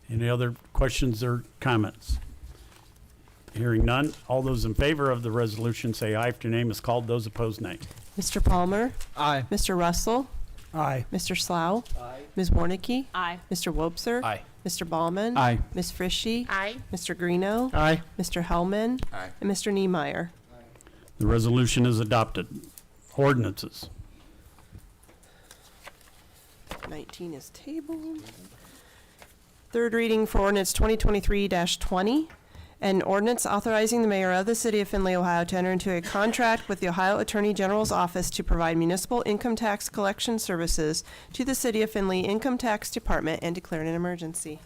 Any other questions or comments? Hearing none. All those in favor of the resolution say aye if your name is called. Those opposed, nay. Mr. Palmer. Aye. Mr. Russell. Aye. Mr. Slough. Ms. Warnicki. Aye. Mr. Wobser. Aye. Mr. Ballman. Aye. Ms. Frishy. Aye. Mr. Greeno. Aye. Mr. Hellman. Aye. And Mr. Niemeyer. The resolution is adopted. Ordinances. 19 is tabled. Third reading for ordinance 2023-20. An ordinance authorizing the mayor of the city of Findlay, Ohio to enter into a contract with the Ohio Attorney General's office to provide municipal income tax collection services to the city of Findlay Income Tax Department and declaring an emergency.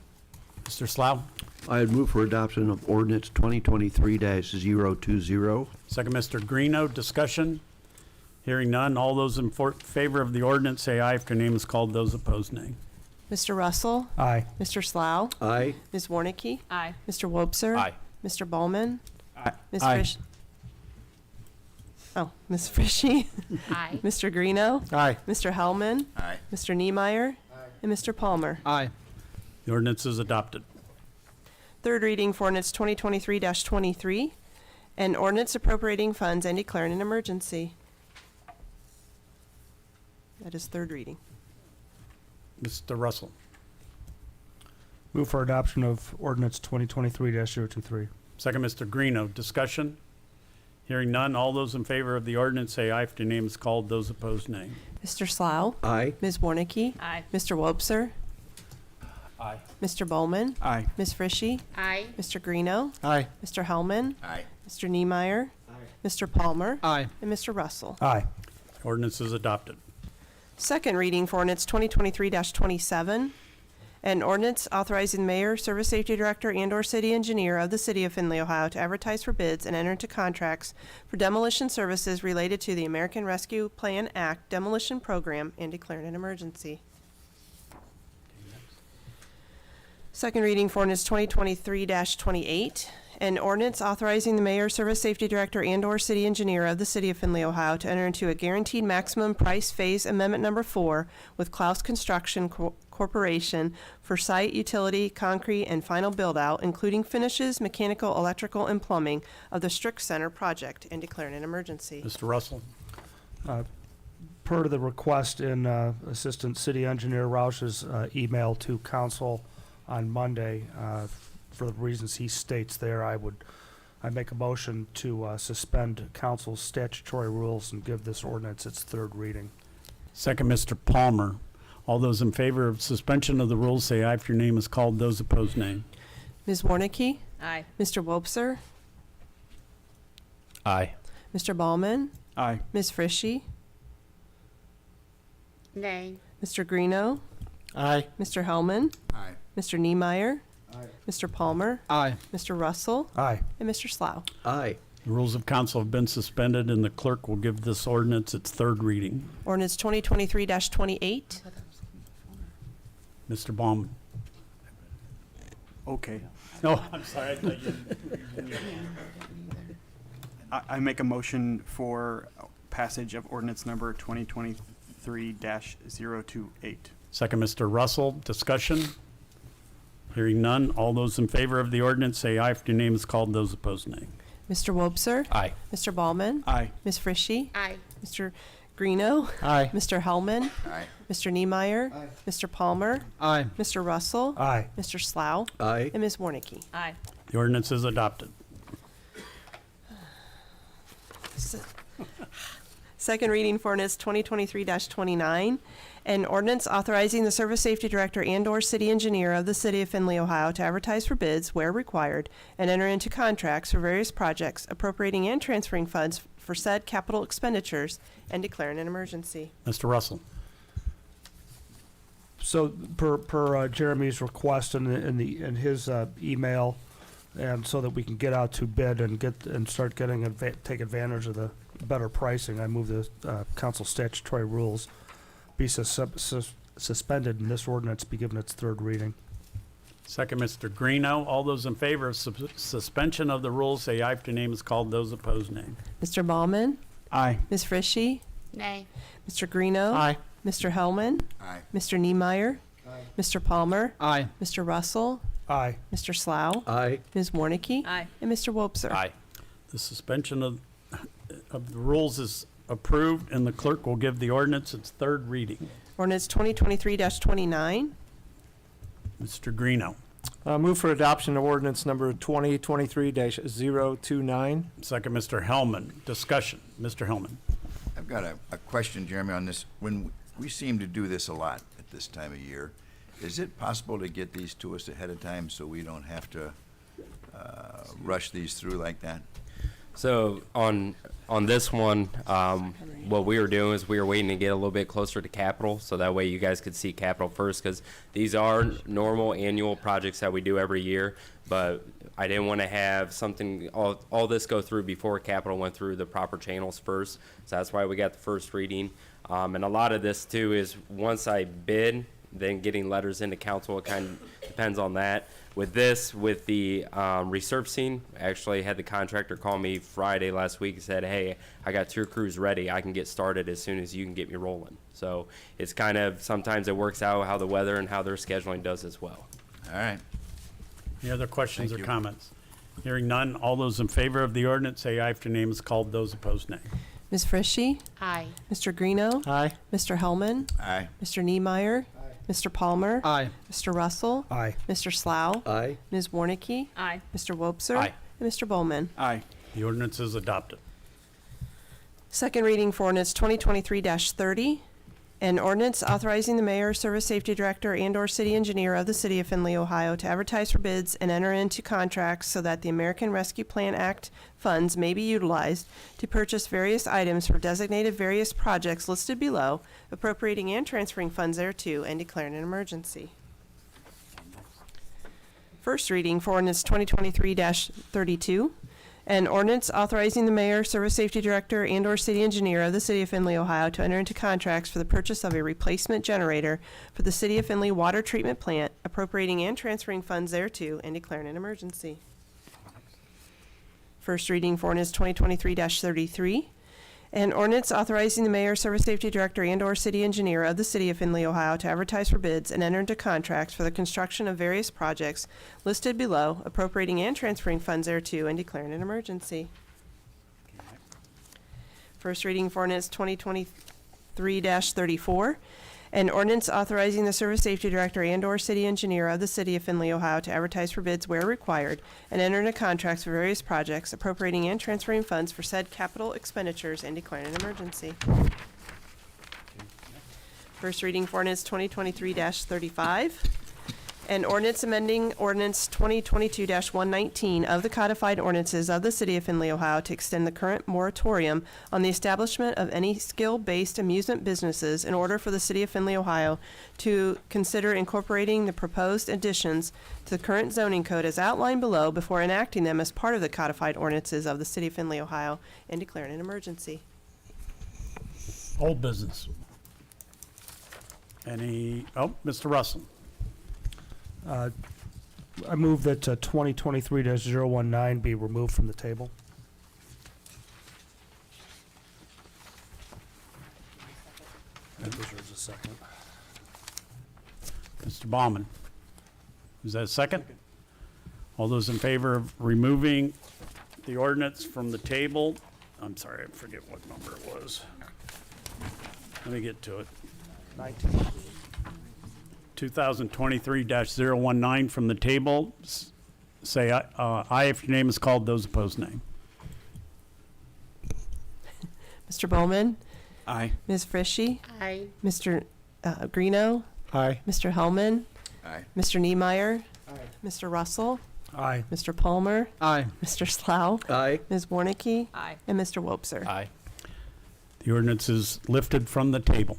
Mr. Slough. I would move for adoption of ordinance 2023-020. Second, Mr. Greeno. Discussion? Hearing none. All those in favor of the ordinance say aye if your name is called. Those opposed, nay. Mr. Russell. Aye. Mr. Slough. Aye. Ms. Warnicki. Aye. Mr. Wobser. Aye. Mr. Ballman. Aye. Ms. Aye. Frisch. Oh, Ms. Frishy, Aye. Mr. Greeno, Aye. Mr. Hellman, Aye. Mr. Niemeyer, and Mr. Palmer. Aye. The ordinance is adopted. Third reading for ordinance 2023-23, an ordinance appropriating funds and declaring an emergency. That is third reading. Mr. Russell. Move for adoption of ordinance 2023-023. Second, Mr. Greeno. Discussion? Hearing none. All those in favor of the ordinance say aye. If your name is called, those opposed, nay. Mr. Slough, Aye. Ms. Warnicki, Aye. Mr. Wobser, Aye. Mr. Bowman, Aye. Ms. Frishy, Aye. Mr. Greeno, Aye. Mr. Hellman, Aye. Mr. Niemeyer, Mr. Palmer, Aye. and Mr. Russell. Aye. Ordinance is adopted. Second reading for ordinance 2023-27, an ordinance authorizing the mayor, service safety director, and/or city engineer of the city of Findlay, Ohio, to advertise for bids and enter into contracts for demolition services related to the American Rescue Plan Act demolition program and declaring an emergency. Second reading for ordinance 2023-28, an ordinance authorizing the mayor, service safety director, and/or city engineer of the city of Findlay, Ohio, to enter into a guaranteed maximum price phase amendment number 4 with Klaus Construction Corporation for site, utility, concrete, and final build-out, including finishes, mechanical, electrical, and plumbing of the Strick Center project, and declaring an emergency. Mr. Russell. Per the request in Assistant City Engineer Roush's email to council on Monday, for the reasons he states there, I make a motion to suspend council's statutory rules and give this ordinance its third reading. Second, Mr. Palmer. All those in favor of suspension of the rules say aye. If your name is called, those opposed, nay. Ms. Warnicki, Aye. Mr. Wobser, Aye. Mr. Ballman, Aye. Ms. Frishy, Nay. Mr. Greeno, Aye. Mr. Hellman, Aye. Mr. Niemeyer, Mr. Palmer, Aye. Mr. Russell, Aye. and Mr. Slough. Aye. The rules of council have been suspended, and the clerk will give this ordinance its third reading. Ordinance 2023-28. Mr. Baum. Okay. No, I'm sorry. I thought you. I make a motion for passage of ordinance number 2023-028. Second, Mr. Russell. Discussion? Hearing none. All those in favor of the ordinance say aye. If your name is called, those opposed, nay. Mr. Wobser, Aye. Mr. Ballman, Aye. Ms. Frishy, Aye. Mr. Greeno, Aye. Mr. Hellman, Aye. Mr. Niemeyer, Mr. Palmer, Aye. Mr. Russell, Aye. Mr. Slough, Aye. and Ms. Warnicki. Aye. The ordinance is adopted. Second reading for ordinance 2023-29, an ordinance authorizing the service safety director and/or city engineer of the city of Findlay, Ohio, to advertise for bids where required and enter into contracts for various projects, appropriating and transferring funds for said capital expenditures, and declaring an emergency. Mr. Russell. So per Jeremy's request in his email, and so that we can get out to bid and start getting take advantage of the better pricing, I move the council statutory rules be suspended and this ordinance be given its third reading. Second, Mr. Greeno. All those in favor of suspension of the rules say aye. If your name is called, those opposed, nay. Mr. Ballman, Aye. Ms. Frishy, Nay. Mr. Greeno, Aye. Mr. Hellman, Aye. Mr. Niemeyer, Mr. Palmer, Aye. Mr. Russell, Aye. Mr. Slough, Aye. Ms. Warnicki, Aye. and Mr. Wobser. Aye. The suspension of the rules is approved, and the clerk will give the ordinance its third reading. Ordinance 2023-29. Mr. Greeno. Move for adoption of ordinance number 2023-029. Second, Mr. Hellman. Discussion. Mr. Hellman. I've got a question, Jeremy, on this. When we seem to do this a lot at this time of year, is it possible to get these to us ahead of time so we don't have to rush these through like that? So on this one, what we were doing is we were waiting to get a little bit closer to capital, so that way you guys could see capital first, because these are normal annual projects that we do every year. But I didn't want to have something all this go through before capital went through the proper channels first. So that's why we got the first reading. And a lot of this too is once I bid, then getting letters into council, it kind of depends on that. with this, with the resurfacing, I actually had the contractor call me Friday last week and said, hey, I got 2 crews ready. I can get started as soon as you can get me rolling. So it's kind of, sometimes it works out how the weather and how their scheduling does as well. All right. Any other questions Thank or you. comments? Hearing none, all those in favor of the ordinance say aye after name is called. Those opposed, nay. Ms. Frishy? Aye. Mr. Greeno? Aye. Mr. Hellman? Aye. Mr. Niemeyer? Mr. Palmer? Aye. Mr. Russell? Aye. Mr. Slough? Aye. Ms. Warnicki? Aye. Mr. Wobser? Aye. And Mr. Bowman? Aye. The ordinance is adopted. Second reading for ordinance 2023-30, an ordinance authorizing the mayor, service safety director, and/or city engineer of the city of Findlay, Ohio, to advertise for bids and enter into contracts so that the American Rescue Plan Act funds may be utilized to purchase various items for designated various projects listed below, appropriating and transferring funds thereto, and declaring an emergency. First reading for ordinance 2023-32, an ordinance authorizing the mayor, service safety director, and/or city engineer of the city of Findlay, Ohio, to enter into contracts for the purchase of a replacement generator for the city of Findlay water treatment plant, appropriating and transferring funds thereto, and declaring an emergency. First reading for ordinance 2023-33, an ordinance authorizing the mayor, service safety director, and/or city engineer of the city of Findlay, Ohio, to advertise for bids and enter into contracts for the construction of various projects listed below, appropriating and transferring funds thereto, and declaring an emergency. First reading for ordinance 2023-34, an ordinance authorizing the service safety director and/or city engineer of the city of Findlay, Ohio, to advertise for bids where required and enter into contracts for various projects, appropriating and transferring funds for said capital expenditures, and declaring an emergency. First reading for ordinance 2023-35, an ordinance amending ordinance 2022-119 of the codified ordinances of the city of Findlay, Ohio, to extend the current moratorium on the establishment of any skill-based amusement businesses in order for the city of Findlay, Ohio, to consider incorporating the proposed additions to the current zoning code as outlined below before enacting them as part of the codified ordinances of the city of Findlay, Ohio, and declaring an emergency. Old business. Mr. Russell. I move that 2023-019 be removed from the table. That deserves a second. Mr. Baumann. Is that a second? All those in favor of removing the ordinance from the table? I'm sorry, I forget what number it was. Let me get to it. 19. 2023-019 from the table. Say aye if your name is called. Those opposed, nay. Mr. Bowman? Aye. Ms. Frishy? Aye. Mr. Greeno? Aye. Mr. Hellman? Aye. Mr. Niemeyer? Mr. Russell? Aye. Mr. Palmer? Aye. Mr. Slough? Aye. Ms. Warnicki? Aye. And Mr. Wobser? Aye. The ordinance is lifted from the table.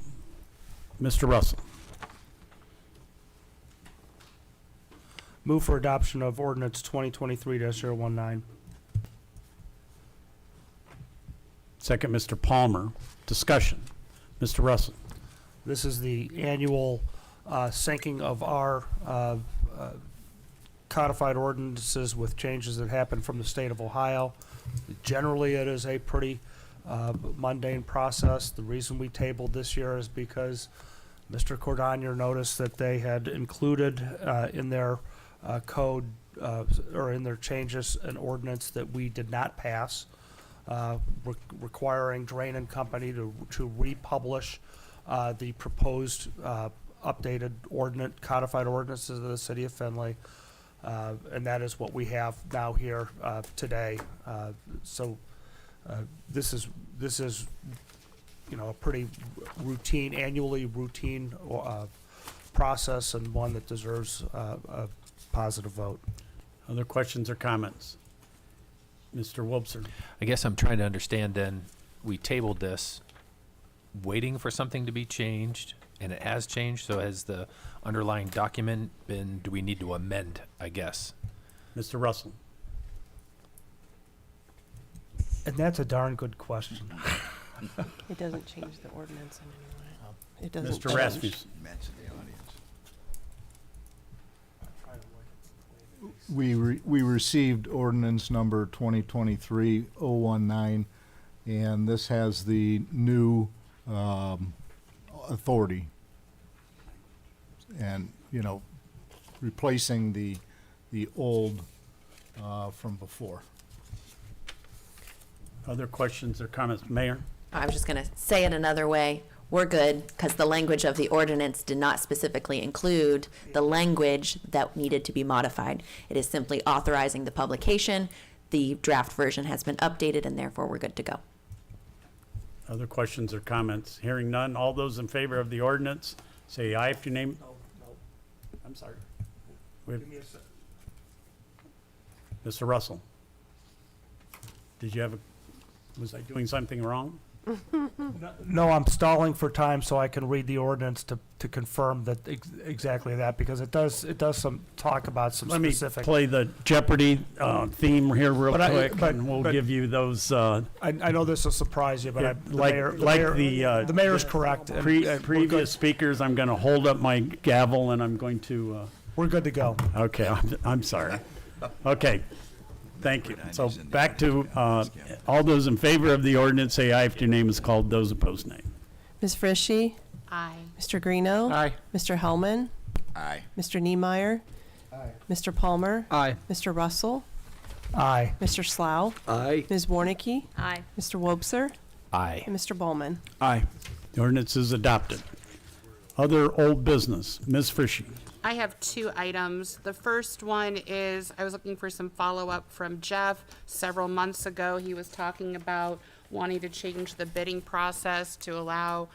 Mr. Russell. Move for adoption of ordinance 2023-019. Second, Mr. Palmer. Discussion. Mr. Russell. This is the annual syncing of our codified ordinances with changes that happen from the state of Ohio. Generally, it is a pretty mundane process. The reason we tabled this year is because Mr. Cordonier noticed that they had included in their code or in their changes an ordinance that we did not pass, requiring Drain and Company to republish the proposed updated codified ordinances of the city of Findlay, and that is what we have now here today. So this is a pretty annually routine process, and one that deserves a positive vote. Other questions or comments? Mr. Wobser. I guess I'm trying to understand then, we tabled this waiting for something to be changed, and it has changed, so has the underlying document been, do we need to amend, I guess? Mr. Russell. And that's a darn good question. It doesn't change the ordinance in any way. It doesn't Mr. change. Rasmussen. Matt's in the audience. we received ordinance number 2023-019, and this has the new authority. And, you know, replacing the old from before. Other questions or comments? Mayor? I was just going to say it another way. We're good because the language of the ordinance did not specifically include the language that needed to be modified. It is simply authorizing the publication. The draft version has been updated, and therefore we're good to go. Other questions or comments? Hearing none, all those in favor of the ordinance, say aye if your name. No. I'm sorry. Give me a second. Mr. Russell, did you have was I doing something wrong? No, I'm stalling for time so I can read the ordinance to confirm that exactly that, because it does some talk about some Let me specific. play the Jeopardy theme here real quick, but and we'll give you those. I know this will surprise you, but Yeah, the mayor's correct. and we're Previous good. speakers, I'm going to hold up my gavel and I'm going to. We're good to go. Okay, I'm sorry. Okay, thank you. So back to all those in favor of the ordinance, say aye if your name is called. Those opposed, nay. Ms. Frischi? Aye. Mr. Greeno? Aye. Mr. Hellman? Aye. Mr. Niemeyer? Aye. Mr. Palmer? Aye. Mr. Russell? Aye. Mr. Slough? Aye. Ms. Warnicki? Aye. Mr. Wobser? Aye. And Mr. Bowman? Aye. The ordinance is adopted. Other old business, Ms. Frischi. I have two items. The first one is, I was looking for some follow-up from Jeff. Several months ago, he was talking about wanting to change the bidding process to allow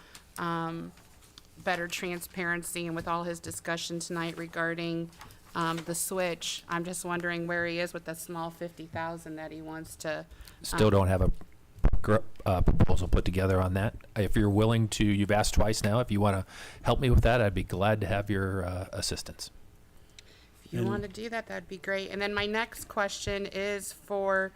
better transparency, and with all his discussion tonight regarding the switch, I'm just wondering where he is with the small 50,000 that he wants to. Still don't have a proposal put together on that. If you're willing to, you've asked twice now, if you want to help me with that, I'd be glad to have your assistance. If you want to do that, that'd be great. And then my next question is for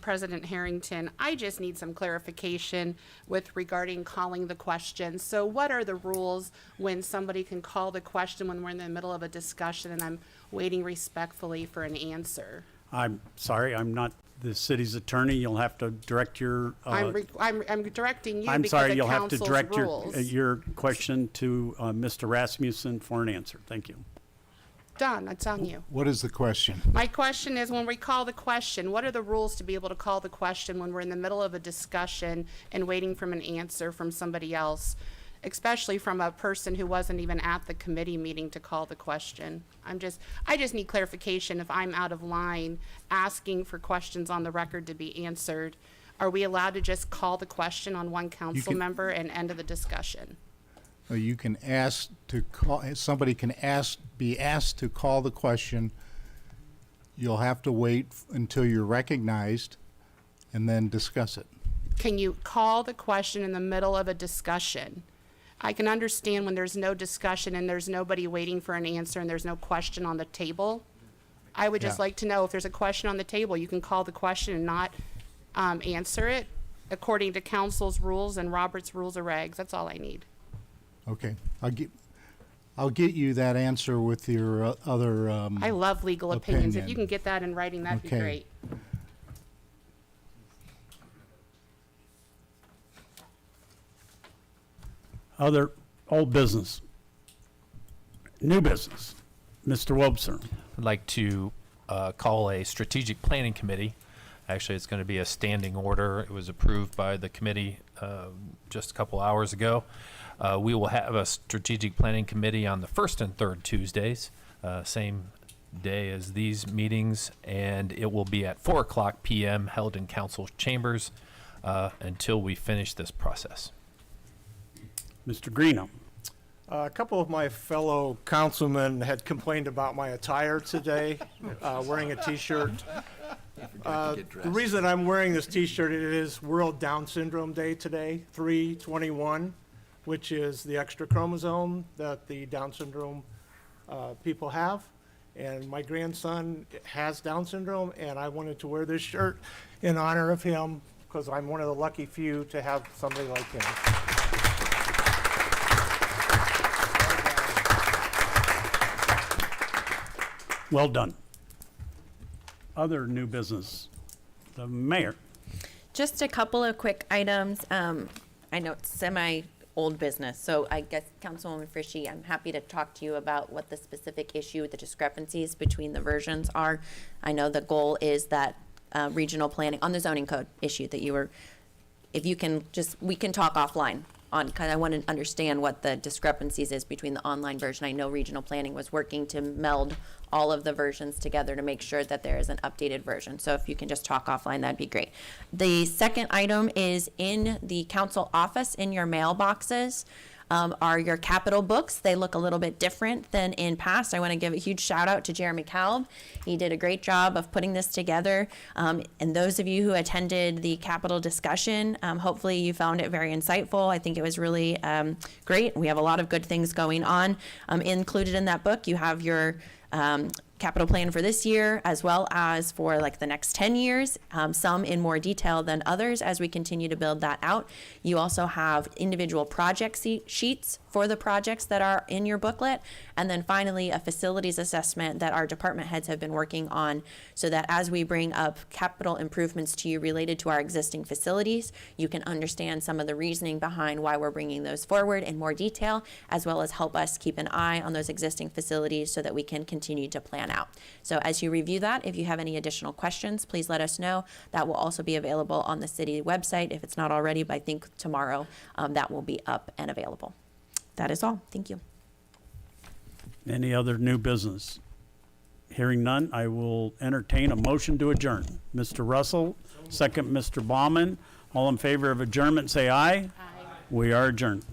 President Harrington. I just need some clarification with regarding calling the question. So what are the rules when somebody can call the question when we're in the middle of a discussion and I'm waiting respectfully for an answer? I'm sorry, I'm not the city's attorney. You'll have to direct your. I'm directing you I'm because sorry, of you'll have to council's direct rules. your question to Mr. Rasmussen for an answer. Thank you. Don, that's on you. What is the question? My question is, when we call the question, what are the rules to be able to call the question when we're in the middle of a discussion and waiting for an answer from somebody else, especially from a person who wasn't even at the committee meeting to call the question? I just need clarification. If I'm out of line asking for questions on the record to be answered, are we allowed to just call the question on one council member and end of the discussion? You can ask to call, somebody can be asked to call the question. You'll have to wait until you're recognized and then discuss it. Can you call the question in the middle of a discussion? I can understand when there's no discussion and there's nobody waiting for an answer and there's no question on the table. I would just Yeah. like to know if there's a question on the table, you can call the question and not answer it according to council's rules and Robert's rules of regs. That's all I need. Okay, I'll get you that answer with your other. I love legal opinions. If you opinion. can get that in writing, that'd be Okay. great. Other old business. New business. Mr. Wobser. I'd like to call a strategic planning committee. Actually, it's going to be a standing order. It was approved by the committee just a couple hours ago. We will have a strategic planning committee on the first and third Tuesdays, same day as these meetings, and it will be at 4:00 p.m. held in council chambers until we finish this process. Mr. Greeno. A couple of my fellow councilmen had complained about my attire today, wearing a T-shirt. The reason I'm wearing this T-shirt, it is World Down Syndrome Day today, 3/21, which is the extra chromosome that the Down syndrome people have. And my grandson has Down syndrome, and I wanted to wear this shirt in honor of him because I'm one of the lucky few to have somebody like him. Well done. other new business? The mayor. Just a couple of quick items. I know it's semi-old business, so I guess Councilwoman Frischie, I'm happy to talk to you about what the specific issue, the discrepancies between the versions are. I know the goal is that regional planning, on the zoning code issue that you were, if you can just, we can talk offline on, because I want to understand what the discrepancies is between the online version. I know regional planning was working to meld all of the versions together to make sure that there is an updated version. So if you can just talk offline, that'd be great. The second item is in the council office, in your mailboxes, are your capital books. They look a little bit different than in past. I want to give a huge shout out to Jeremy Kalb. He did a great job of putting this together. And those of you who attended the capital discussion, hopefully you found it very insightful. I think it was really great. We have a lot of good things going on. Included in that book, you have your capital plan for this year, as well as for like the next 10 years, some in more detail than others as we continue to build that out. You also have individual project sheets for the projects that are in your booklet. And then finally, a facilities assessment that our department heads have been working on, so that as we bring up capital improvements to you related to our existing facilities, you can understand some of the reasoning behind why we're bringing those forward in more detail, as well as help us keep an eye on those existing facilities so that we can continue to plan out. So as you review that, if you have any additional questions, please let us know. That will also be available on the city website. If it's not already, but I think tomorrow that will be up and available. That is all. Thank you. Any other new business? Hearing none, I will entertain a motion to adjourn. Mr. Russell, second Mr. Baumann. All in favor of adjournment, say aye. Aye. We are adjourned.